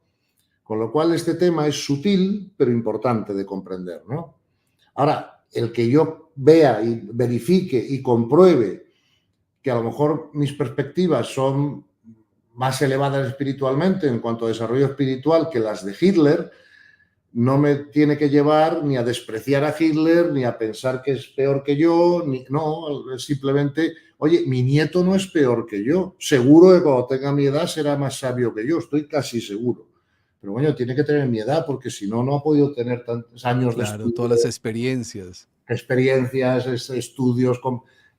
Con lo cual, este tema es sutil, pero importante de comprender, ¿no? Ahora, el que yo vea y verifique y compruebe que a lo mejor mis perspectivas son más elevadas espiritualmente en cuanto a desarrollo espiritual que las de Hitler, no me tiene que llevar ni a despreciar a Hitler, ni a pensar que es peor que yo, no, simplemente, oye, mi nieto no es peor que yo, seguro que cuando tenga mi edad será más sabio que yo, estoy casi seguro. Pero bueno, tiene que tener mi edad porque si no, no ha podido tener tantos años de Claro, estudio, todas las experiencias. experiencias, estudios,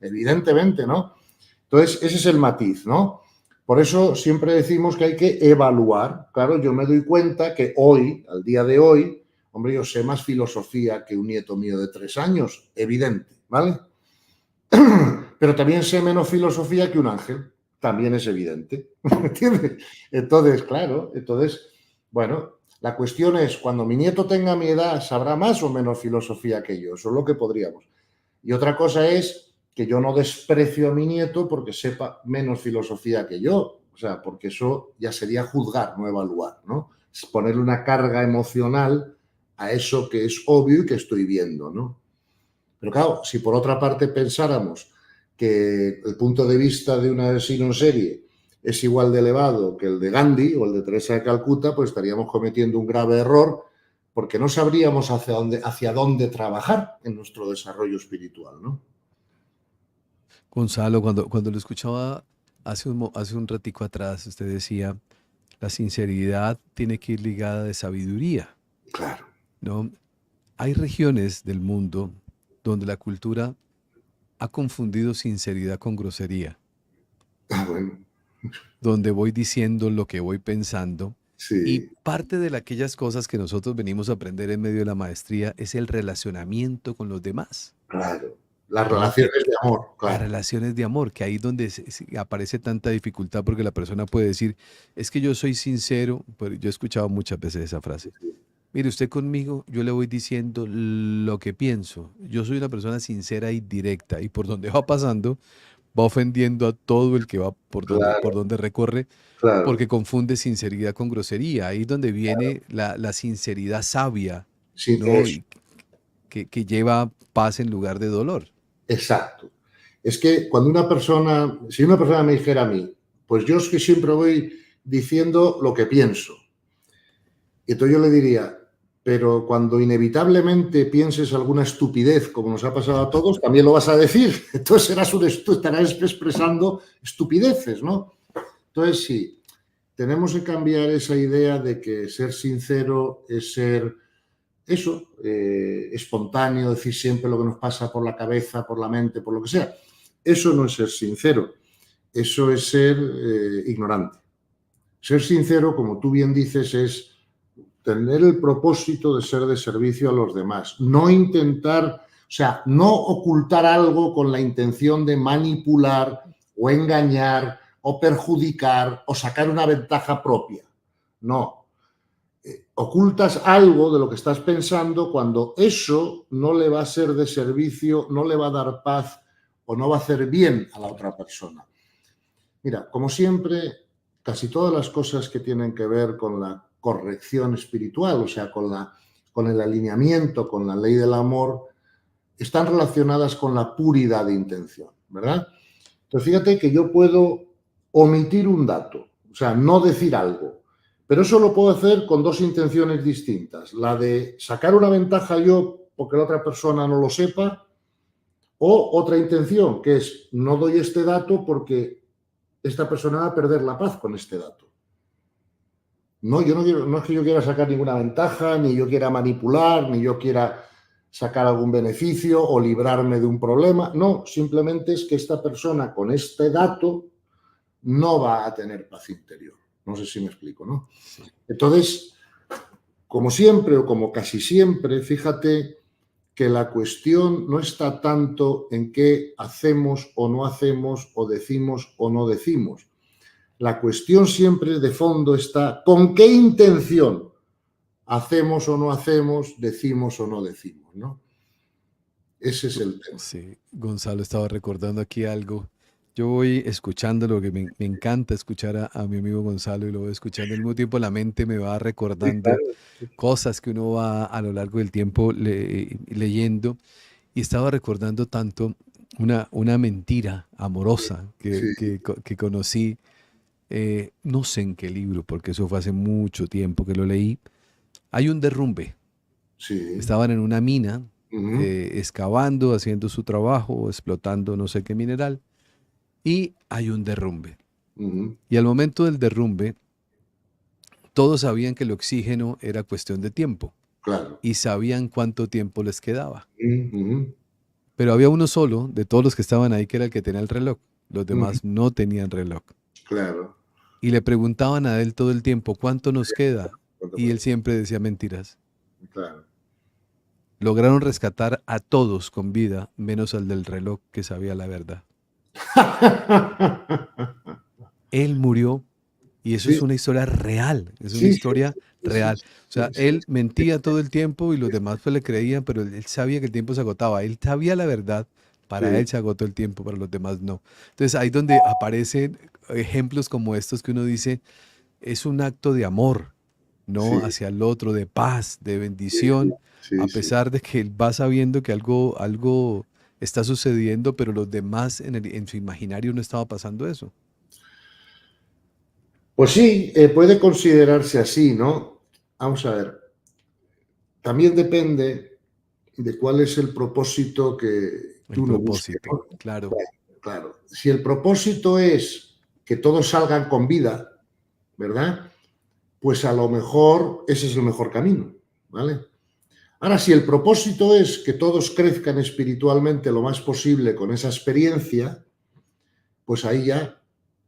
evidentemente, ¿no? Entonces, ese es el matiz, ¿no? Por eso siempre decimos que hay que evaluar. Claro, yo me doy cuenta que hoy, al día de hoy, hombre, yo sé más filosofía que un nieto mío de 3 años, evidente, ¿vale? Pero también sé menos filosofía que un ángel. también es evidente. ¿Entiendes? Entonces, claro, bueno, la cuestión es, cuando mi nieto tenga mi edad, ¿sabrá más o menos filosofía que yo? Eso es lo que podríamos. Y otra cosa es que yo no desprecio a mi nieto porque sepa menos filosofía que yo. O sea, porque eso ya sería juzgar, no evaluar, ¿no? Es ponerle una carga emocional a eso que es obvio y que estoy viendo, ¿no? Pero claro, si por otra parte pensáramos que el punto de vista de un asesino en serie es igual de elevado que el de Gandhi o el de Teresa de Calcuta, pues estaríamos cometiendo un grave error porque no sabríamos hacia dónde trabajar en nuestro desarrollo espiritual, ¿no? Gonzalo, cuando lo escuchaba hace un ratico atrás, usted decía, la sinceridad tiene que ir ligada de sabiduría, Claro. ¿no? Hay regiones del mundo donde la cultura ha confundido sinceridad con grosería, Ah, bueno, donde voy diciendo lo que voy pensando. Y sí, parte de aquellas cosas que nosotros venimos a aprender en medio de la maestría es el relacionamiento con los demás, claro. Las ¿no? relaciones de amor, Las claro. relaciones de amor, que ahí donde aparece tanta dificultad porque la persona puede decir, es que yo soy sincero, pero yo he escuchado muchas veces esa frase. Mire, usted conmigo, yo le voy diciendo lo que pienso. Yo soy una persona sincera y directa y por donde va pasando, va ofendiendo a todo el que va por Claro, donde recorre, claro. porque confunde sinceridad con grosería. Ahí es donde viene la sinceridad sabia, Sí, ¿no? Y que lleva paz en lugar de dolor. exacto. Es que cuando si una persona me dijera a mí, pues yo es que siempre voy diciendo lo que pienso. Y entonces yo le diría, pero cuando inevitablemente pienses alguna estupidez, como nos ha pasado a todos, también lo vas a decir. Entonces estarás expresando estupideces, ¿no? Entonces sí, tenemos que cambiar esa idea de que ser sincero es ser eso, espontáneo, decir siempre lo que nos pasa por la cabeza, por la mente, por lo que sea. Eso no es ser sincero, eso es ser ignorante. Ser sincero, como tú bien dices, es tener el propósito de ser de servicio a los demás, no intentar, o sea, no ocultar algo con la intención de manipular o engañar o perjudicar o sacar una ventaja propia. No, ocultas algo de lo que estás pensando cuando eso no le va a ser de servicio, no le va a dar paz o no va a hacer bien a la otra persona. Mira, como siempre, casi todas las cosas que tienen que ver con la corrección espiritual, o sea, con el alineamiento, con la ley del amor, están relacionadas con la puridad de intención, ¿verdad? Entonces, fíjate que yo puedo omitir un dato, o sea, no decir algo, pero eso lo puedo hacer con dos intenciones distintas, la de sacar una ventaja yo porque la otra persona no lo sepa, o otra intención, que es no doy este dato porque esta persona va a perder la paz con este dato. No, yo no quiero, no es que yo quiera sacar ninguna ventaja, ni yo quiera manipular, ni yo quiera sacar algún beneficio o librarme de un problema. No, simplemente es que esta persona con este dato no va a tener paz interior. No sé si me explico, ¿no? Sí. Entonces, como siempre o como casi siempre, fíjate que la cuestión no está tanto en qué hacemos o no hacemos o decimos o no decimos. La cuestión siempre de fondo está con qué intención hacemos o no hacemos, decimos o no decimos, ¿no? Ese es el tema. Sí, Gonzalo estaba recordando aquí algo. Yo voy escuchando lo que me encanta escuchar a mi amigo Gonzalo y lo voy escuchando. Al mismo tiempo la mente me va Sí, recordando claro. cosas que uno va a lo largo del tiempo leyendo y estaba recordando tanto una mentira amorosa Sí, que conocí, no sé en qué libro, porque eso fue hace mucho tiempo que lo leí. Hay un derrumbe. sí. Estaban en una mina, Ujú, excavando, haciendo su trabajo, explotando no sé qué mineral, y hay un derrumbe. ujú, Y al momento del derrumbe, todos sabían que el oxígeno era cuestión de tiempo claro. y sabían cuánto tiempo les quedaba. Ujú, Pero había uno solo de todos los que estaban ahí que era el que tenía el reloj. Los ujú, demás no tenían reloj. claro. Y le preguntaban a él todo el tiempo, ¿cuánto nos queda? ¿Cuánto Y él puede? siempre decía mentiras. Claro. Lograron rescatar a todos con vida, menos al del reloj que sabía la verdad. Él murió y eso es Sí, una historia real, es una sí, sí, historia sí, sí, real. O sí, sea, sí, él sí, mentía todo el tiempo y los demás pues le creían, pero él sabía que el tiempo se agotaba. Él sabía la verdad, para sí, él se agotó el tiempo, para los demás no. Entonces ahí donde aparecen ejemplos como estos que uno dice, es un acto de amor, ¿no? sí, Hacia el otro, de paz, de sí, bendición, sí, a sí. pesar de que él va sabiendo que algo está sucediendo, pero los demás en su imaginario no estaba pasando eso. Pues sí, puede considerarse así, ¿no? Vamos a ver, también depende de cuál es el propósito que El uno busque, propósito, ¿no? claro. Claro, claro. Si el propósito es que todos salgan con vida, ¿verdad? Pues a lo mejor ese es el mejor camino, ¿vale? Ahora, si el propósito es que todos crezcan espiritualmente lo más posible con esa experiencia, pues ahí ya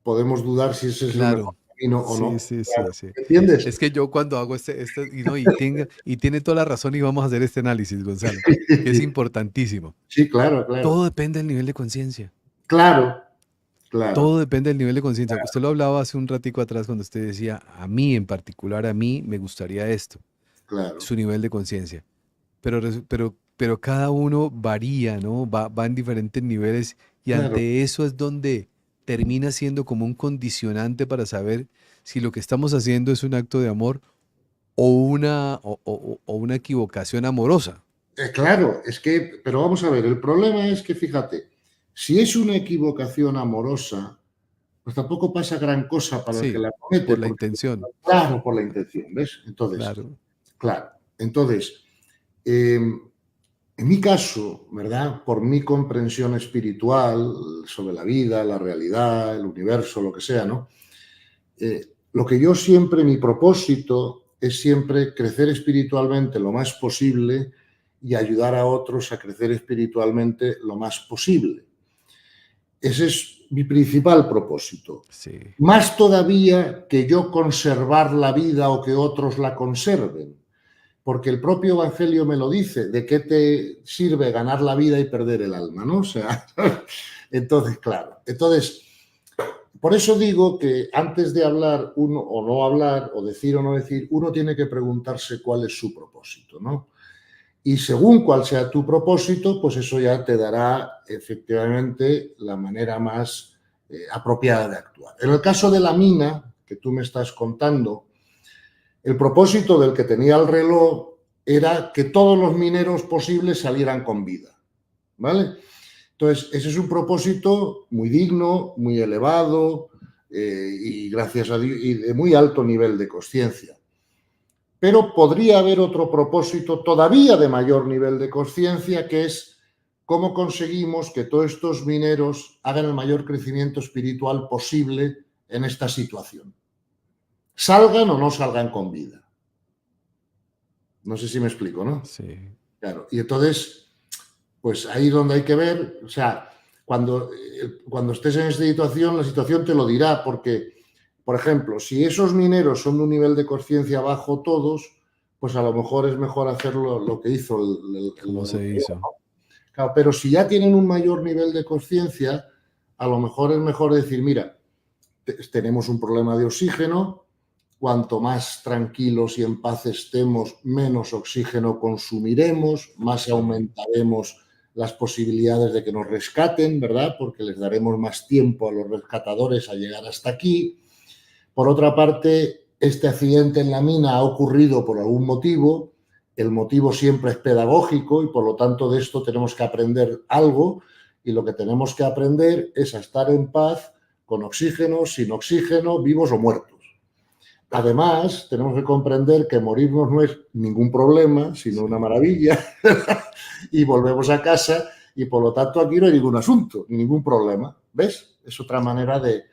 podemos dudar si ese es el mejor Claro, camino o sí, no. sí, Claro, sí, sí. ¿entiendes? Es que yo cuando hago y no, y tiene toda la razón y vamos a hacer este análisis, Gonzalo, que es importantísimo. Sí, claro, claro. Todo depende del nivel de conciencia. Claro, claro, Todo depende del nivel de conciencia. Usted lo hablaba hace un ratico atrás cuando usted decía, a mí en particular, a mí me gustaría esto, claro, su nivel de conciencia. Pero cada uno varía, ¿no? Va en diferentes niveles y claro. ante eso es donde termina siendo como un condicionante para saber si lo que estamos haciendo es un acto de amor o una equivocación amorosa. Claro, es que, pero vamos a ver, el problema es que, fíjate, si es una equivocación amorosa, pues tampoco pasa gran cosa para el que Sí, la comete, por la porque, intención, claro, por la intención, ¿ves? Entonces, claro. claro, entonces, eh, en mi caso, ¿verdad? Por mi comprensión espiritual sobre la vida, la realidad, el universo, lo que sea, ¿no? Lo que yo siempre, mi propósito es siempre crecer espiritualmente lo más posible y ayudar a otros a crecer espiritualmente lo más posible. Ese es mi principal propósito. Sí, Más todavía que yo conservar la vida o que otros la conserven. Porque el propio Evangelio me lo dice, ¿de qué te sirve ganar la vida y perder el alma? ¿No? O sea, entonces, claro. Entonces, por eso digo que antes de hablar uno o no hablar, o no decir, uno tiene que preguntarse cuál es su propósito, ¿no? Y según cuál sea tu propósito, pues eso ya te dará efectivamente la manera más apropiada de actuar. En el caso de la mina que tú me estás contando, el propósito del que tenía el reloj era que todos los mineros posibles salieran con vida, ¿vale? Entonces, ese es un propósito muy digno, muy elevado y gracias a Dios, y de muy alto nivel de conciencia. Pero podría haber otro propósito todavía de mayor nivel de conciencia, que es cómo conseguimos que todos estos mineros hagan el mayor crecimiento espiritual posible en esta situación. Salgan o no salgan con vida. No sé si me explico, ¿no? sí, Claro. Y entonces, pues ahí donde hay que ver, o sea, cuando estés en esta situación, la situación te lo dirá, porque, por ejemplo, si esos mineros son de un nivel de conciencia bajo todos, pues a lo mejor es mejor hacerlo lo que hizo ¿cómo se hizo? Claro, pero si ya tienen un mayor nivel de conciencia, a lo mejor es mejor decir, mira, tenemos un problema de oxígeno, cuanto más tranquilos y en paz estemos, menos oxígeno consumiremos, más Sí, aumentaremos las posibilidades de que nos rescaten, ¿verdad? Porque les daremos más tiempo a los rescatadores a llegar hasta aquí. Por otra parte, este accidente en la mina ha ocurrido por algún motivo, el motivo siempre es pedagógico y por lo tanto de esto tenemos que aprender algo y lo que tenemos que aprender es a estar en paz con oxígeno, sin oxígeno, vivos o muertos. Además, tenemos que comprender que morirnos no es ningún problema, sino una sí, maravilla, y volvemos a casa y por lo tanto aquí no hay ningún asunto, ningún problema. ¿Ves? Es otra manera de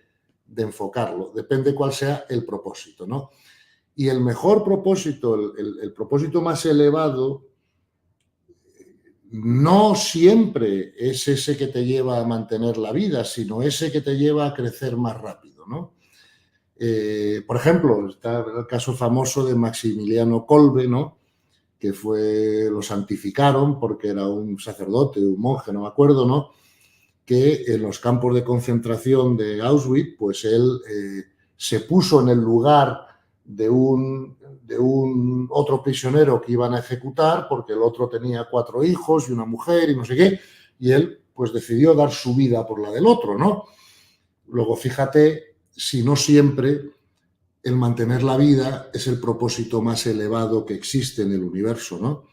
enfocarlo, depende cuál sea el propósito, ¿no? Y el mejor propósito, el propósito más elevado, no siempre es ese que te lleva a mantener la vida, sino ese que te lleva a crecer más rápido, ¿no? Por ejemplo, está el caso famoso de Maximiliano Kolbe, ¿no? Que lo santificaron porque era un sacerdote, un monje, no me acuerdo, ¿no? que en los campos de concentración de Auschwitz, pues él se puso en el lugar de un otro prisionero que iban a ejecutar, porque el otro tenía 4 hijos y una mujer y no sé qué, y él pues decidió dar su vida por la del otro, ¿no? Luego, fíjate, si no siempre el mantener la vida es el propósito más elevado que existe en el universo, ¿no?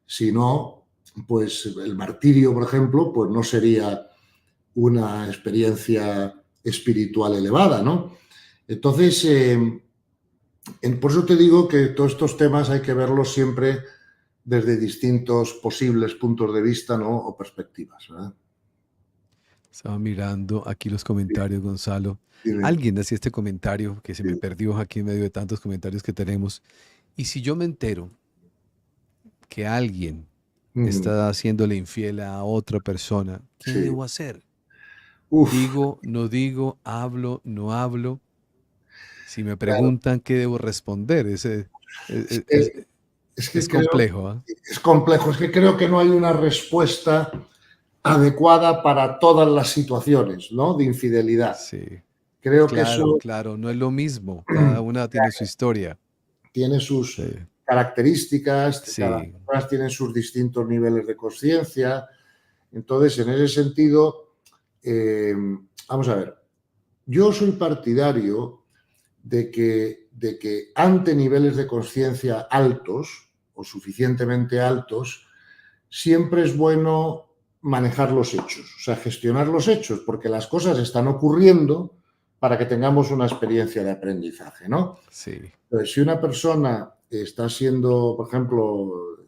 Si no, pues el martirio, por ejemplo, pues no sería una experiencia espiritual elevada, ¿no? Entonces, por eso te digo que todos estos temas hay que verlos siempre desde distintos posibles puntos de vista, ¿no? O perspectivas, ¿verdad? Estaba mirando aquí los comentarios, Gonzalo. Dime. Alguien hacía este comentario que se me perdió aquí en medio de tantos comentarios que tenemos. Y si yo me entero que alguien está haciéndole infiel a otra persona, ¿qué Sí. debo hacer? Uf, Digo, no digo, hablo, no hablo. Si me claro. preguntan, ¿qué debo responder? Es Es, es- que, es es que creo, complejo, ¿ah? es complejo, es que creo que no hay una respuesta adecuada para todas las situaciones, ¿no? De infidelidad. Sí, Creo que claro, eso claro, no es lo mismo. Cada una tiene su historia. tiene Sí, sus características, cada sí, persona tiene sus distintos niveles de conciencia. Entonces, en ese sentido, eh, vamos a ver, yo soy partidario de que ante niveles de conciencia altos o suficientemente altos, siempre es bueno manejar los hechos, o sea, gestionar los hechos, porque las cosas están ocurriendo para que tengamos una experiencia de aprendizaje, ¿no? sí, Entonces, si una persona está siendo, por ejemplo,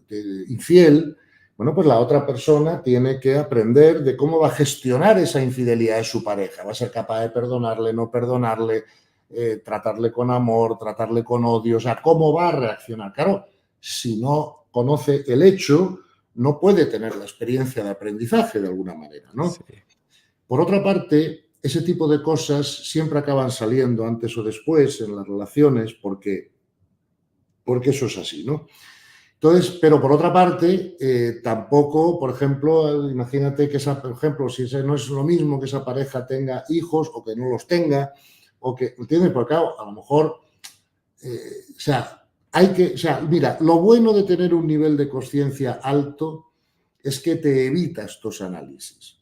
infiel, bueno, pues la otra persona tiene que aprender de cómo va a gestionar esa infidelidad de su pareja. Va a ser capaz de perdonarle, no perdonarle, tratarle con amor, tratarle con odio, o sea, cómo va a reaccionar. Claro, si no conoce el hecho, no puede tener la experiencia de aprendizaje de alguna manera, sí, ¿no? Por otra parte, ese tipo de cosas siempre acaban saliendo antes o después en las relaciones porque eso es así, ¿no? Entonces, pero por otra parte, tampoco, por ejemplo, imagínate que esa, por ejemplo, si ese no es lo mismo que esa pareja tenga hijos o que no los tenga, o que, ¿entiendes? Porque claro, a lo mejor, o sea, o sea, mira, lo bueno de tener un nivel de conciencia alto es que te evita estos análisis.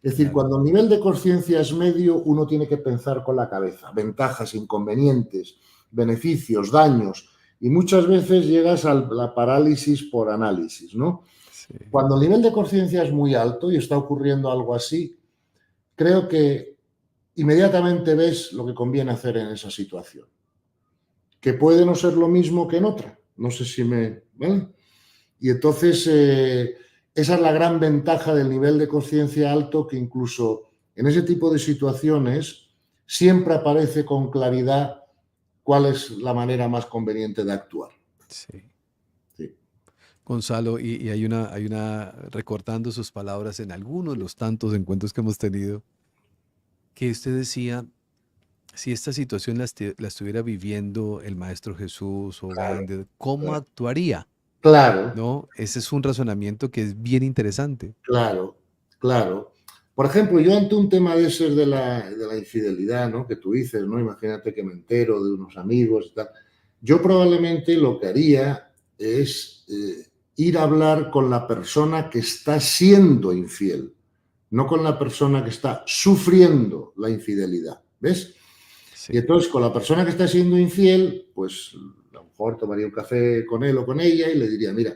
Es decir, claro. cuando el nivel de conciencia es medio, uno tiene que pensar con la cabeza, ventajas, inconvenientes, beneficios, daños, y muchas veces llegas a la parálisis por análisis, ¿no? Sí, Cuando el nivel de conciencia es muy alto y está ocurriendo algo así, creo que inmediatamente ves lo que conviene hacer en esa situación, que puede no ser lo mismo que en otra. No sé si me... ¿vale? Y entonces, esa es la gran ventaja del nivel de conciencia alto, que incluso en ese tipo de situaciones siempre aparece con claridad cuál es la manera más conveniente de actuar. sí. Sí. Gonzalo, y recortando sus palabras en algunos de los tantos encuentros que hemos tenido, que usted decía, si esta situación la estuviera viviendo el Maestro Jesús o Claro, Gandhi, ¿cómo claro, actuaría? claro, ¿No? Ese es un razonamiento que es bien interesante. claro, claro. Por ejemplo, yo ante un tema de ese de la infidelidad, ¿no? Que tú dices, ¿no? Imagínate que me entero de unos amigos y tal. Yo probablemente lo que haría es ir a hablar con la persona que está siendo infiel, no con la persona que está sufriendo la infidelidad. ¿Ves? Sí, Y entonces con la persona que está siendo infiel, pues a lo mejor tomaría un café con él o con ella y le diría, mira,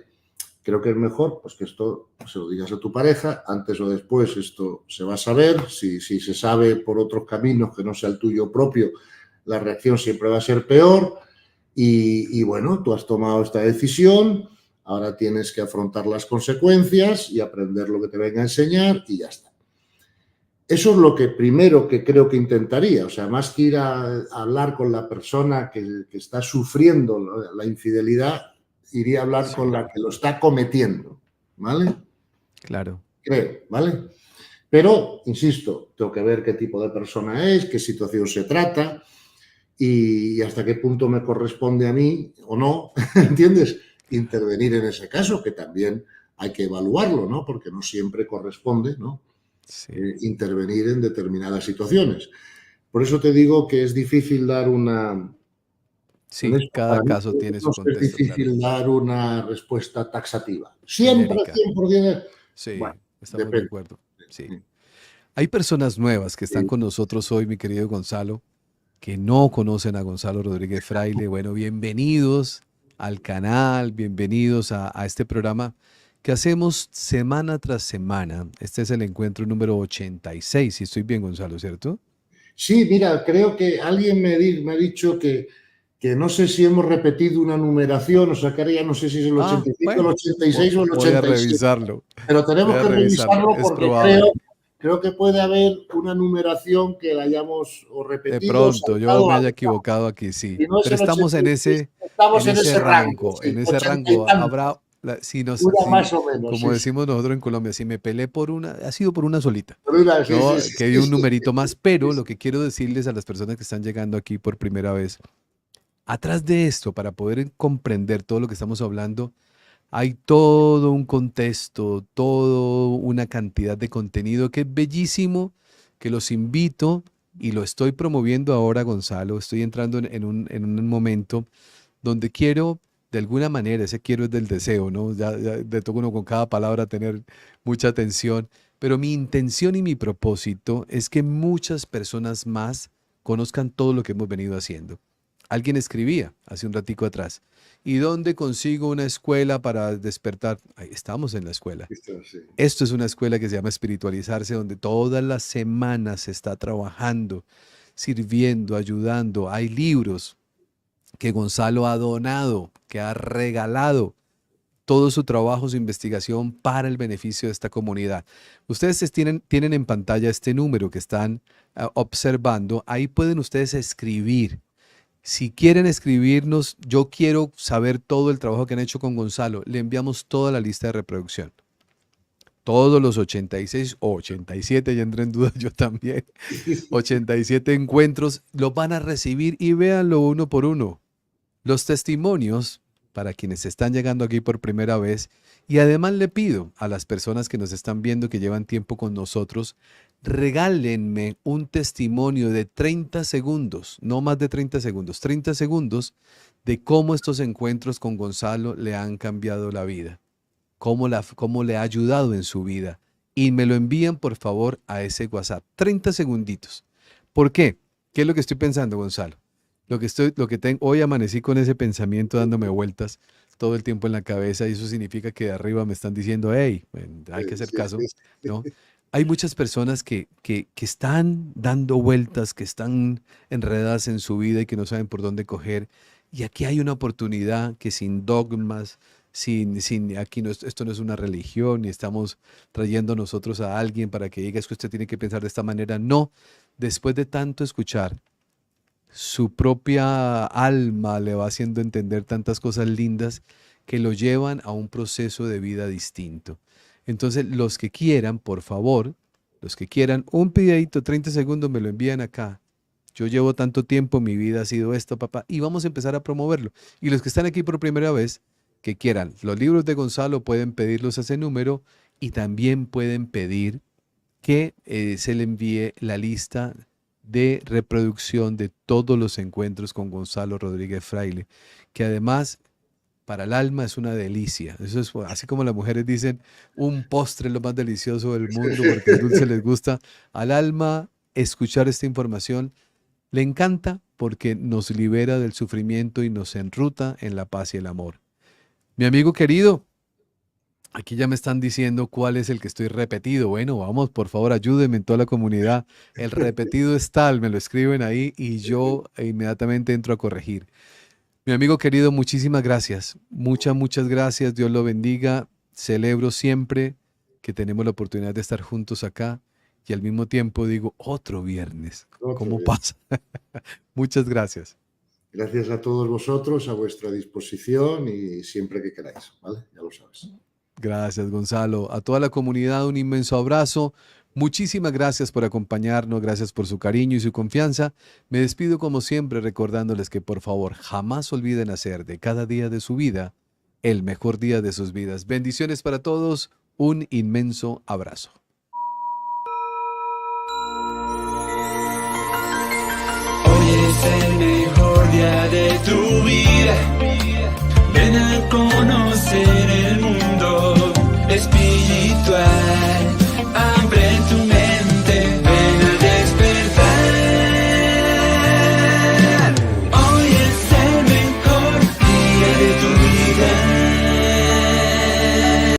creo que es mejor pues que esto se lo digas a tu pareja, antes o después esto se va a saber, si se sabe por otros caminos que no sea el tuyo propio, la reacción siempre va a ser peor y bueno, tú has tomado esta decisión, ahora tienes que afrontar las consecuencias y aprender lo que te venga a enseñar y ya está. Eso es lo que primero que creo que intentaría, o sea, más que ir a hablar con la persona que está sufriendo la infidelidad, iría a hablar con sí, la que lo está cometiendo, ¿vale? claro. Creo, ¿vale? Pero, insisto, tengo que ver qué tipo de persona es, qué situación se trata y hasta qué punto me corresponde a mí o no, ¿entiendes? Intervenir en ese caso, que también hay que evaluarlo, ¿no? Porque no siempre corresponde, ¿no? Sí. intervenir en determinadas situaciones. Por eso te digo que es difícil dar una, en Sí, esto, cada para mí, caso tiene su es contexto, claro. difícil dar una respuesta taxativa. Siempre, Genérica. 100%, Sí, bueno, estamos de depende. acuerdo. Sí. Hay personas nuevas que están con nosotros hoy, mi querido Gonzalo, que no conocen a Gonzalo Rodríguez Fraile. Bueno, bienvenidos al canal, bienvenidos a este programa que hacemos semana tras semana. Este es el encuentro número 86, si estoy bien, Gonzalo, ¿cierto? Sí, mira, creo que alguien me ha dicho que no sé si hemos repetido una numeración, o sea, que ahora ya no sé si es el Ah, 85, el bueno, 86 o el voy a 87. revisarlo. Pero Voy tenemos a que revisarlo. revisarlo Es porque probable. creo que puede haber una numeración que la hayamos o De repetido o pronto, yo saltado o me haya adaptado. equivocado aquí, sí. Si no es Pero el estamos 86, estamos en en ese ese rango, rango, sí, en ese 80 y rango. tantos, Habrá, si nos, una si, más o menos, como sí, sí. decimos nosotros en Colombia, si me peleé por una, ha sido por una solita, Sí, ¿no? sí, sí, Que hay sí, un sí, numerito más, pero sí, lo sí. que quiero decirles a las personas que están llegando aquí por primera vez, atrás de esto, para poder comprender todo lo que estamos hablando, hay todo un contexto, toda una cantidad de contenido que es bellísimo, que los invito y lo estoy promoviendo ahora, Gonzalo. Estoy entrando en un momento donde quiero, de alguna manera, ese quiero es del deseo, ¿no? Ya le toca uno con cada palabra tener mucha atención, pero mi intención y mi propósito es que muchas personas más conozcan todo lo que hemos venido haciendo. Alguien escribía hace un ratico atrás, ¿y dónde consigo una escuela para despertar? Ahí estamos en la escuela. Esto sí. Esto es una escuela que se llama Espiritualizarse, donde todas las semanas se está trabajando, sirviendo, ayudando. Hay libros que Gonzalo ha donado, que ha regalado todo su trabajo, su investigación para el beneficio de esta comunidad. Ustedes tienen en pantalla este número que están observando. Ahí pueden ustedes escribir. Si quieren escribirnos, yo quiero saber todo el trabajo que han hecho con Gonzalo. Le enviamos toda la lista de reproducción. Todos los 86 o 87, ya entré en duda yo también, 87 encuentros, los van a recibir y véanlo uno por uno. Los testimonios para quienes están llegando aquí por primera vez y además le pido a las personas que nos están viendo que llevan tiempo con nosotros, regálenme un testimonio de 30 segundos, no más de 30 segundos, 30 segundos de cómo estos encuentros con Gonzalo le han cambiado la vida, cómo le ha ayudado en su vida. Y me lo envían por favor a ese WhatsApp. 30 segunditos. ¿Por qué? ¿Qué es lo que estoy pensando, Gonzalo? Hoy amanecí con ese pensamiento dándome vueltas todo el tiempo en la cabeza y eso significa que de arriba me están diciendo, hey, bueno, hay que hacer Sí, caso, sí, ¿no? sí. Hay muchas personas que están dando vueltas, que están enredadas en su vida y que no saben por dónde coger. Y aquí hay una oportunidad que sin dogmas, aquí no, esto no es una religión, ni estamos trayendo nosotros a alguien para que diga es que usted tiene que pensar de esta manera. No, después de tanto escuchar su propia alma le va haciendo entender tantas cosas lindas que lo llevan a un proceso de vida distinto. Entonces, los que quieran, por favor, los que quieran, un videito, 30 segundos, me lo envían acá. Yo llevo tanto tiempo, mi vida ha sido esto, papá, y vamos a empezar a promoverlo. Y los que están aquí por primera vez, que quieran, los libros de Gonzalo pueden pedirlos a ese número y también pueden pedir que se le envíe la lista de reproducción de todos los encuentros con Gonzalo Rodríguez Fraile, que además para el alma es una delicia. Eso es así como las mujeres dicen, un postre es lo más delicioso del mundo porque el dulce les gusta. Al alma escuchar esta información le encanta porque nos libera del sufrimiento y nos enruta en la paz y el amor. Mi amigo querido, aquí ya me están diciendo cuál es el que estoy repetido. Bueno, vamos, por favor, ayúdenme en toda la comunidad. El repetido es tal, me lo escriben ahí y yo inmediatamente entro a corregir. Mi amigo querido, muchísimas gracias. Muchas gracias. Dios lo bendiga. Celebro siempre que tenemos la oportunidad de estar juntos acá y al mismo tiempo digo, otro viernes. Otro ¿Cómo bien. pasa? Muchas gracias. Gracias a todos vosotros, a vuestra disposición y siempre que queráis, ¿vale? Ya lo sabes. Gracias, Gonzalo. A toda la comunidad un inmenso abrazo. Muchísimas gracias por acompañarnos, gracias por su cariño y su confianza. Me despido como siempre recordándoles que por favor jamás olviden hacer de cada día de su vida el mejor día de sus vidas. Bendiciones para todos, un inmenso abrazo. tu vida, ven a conocer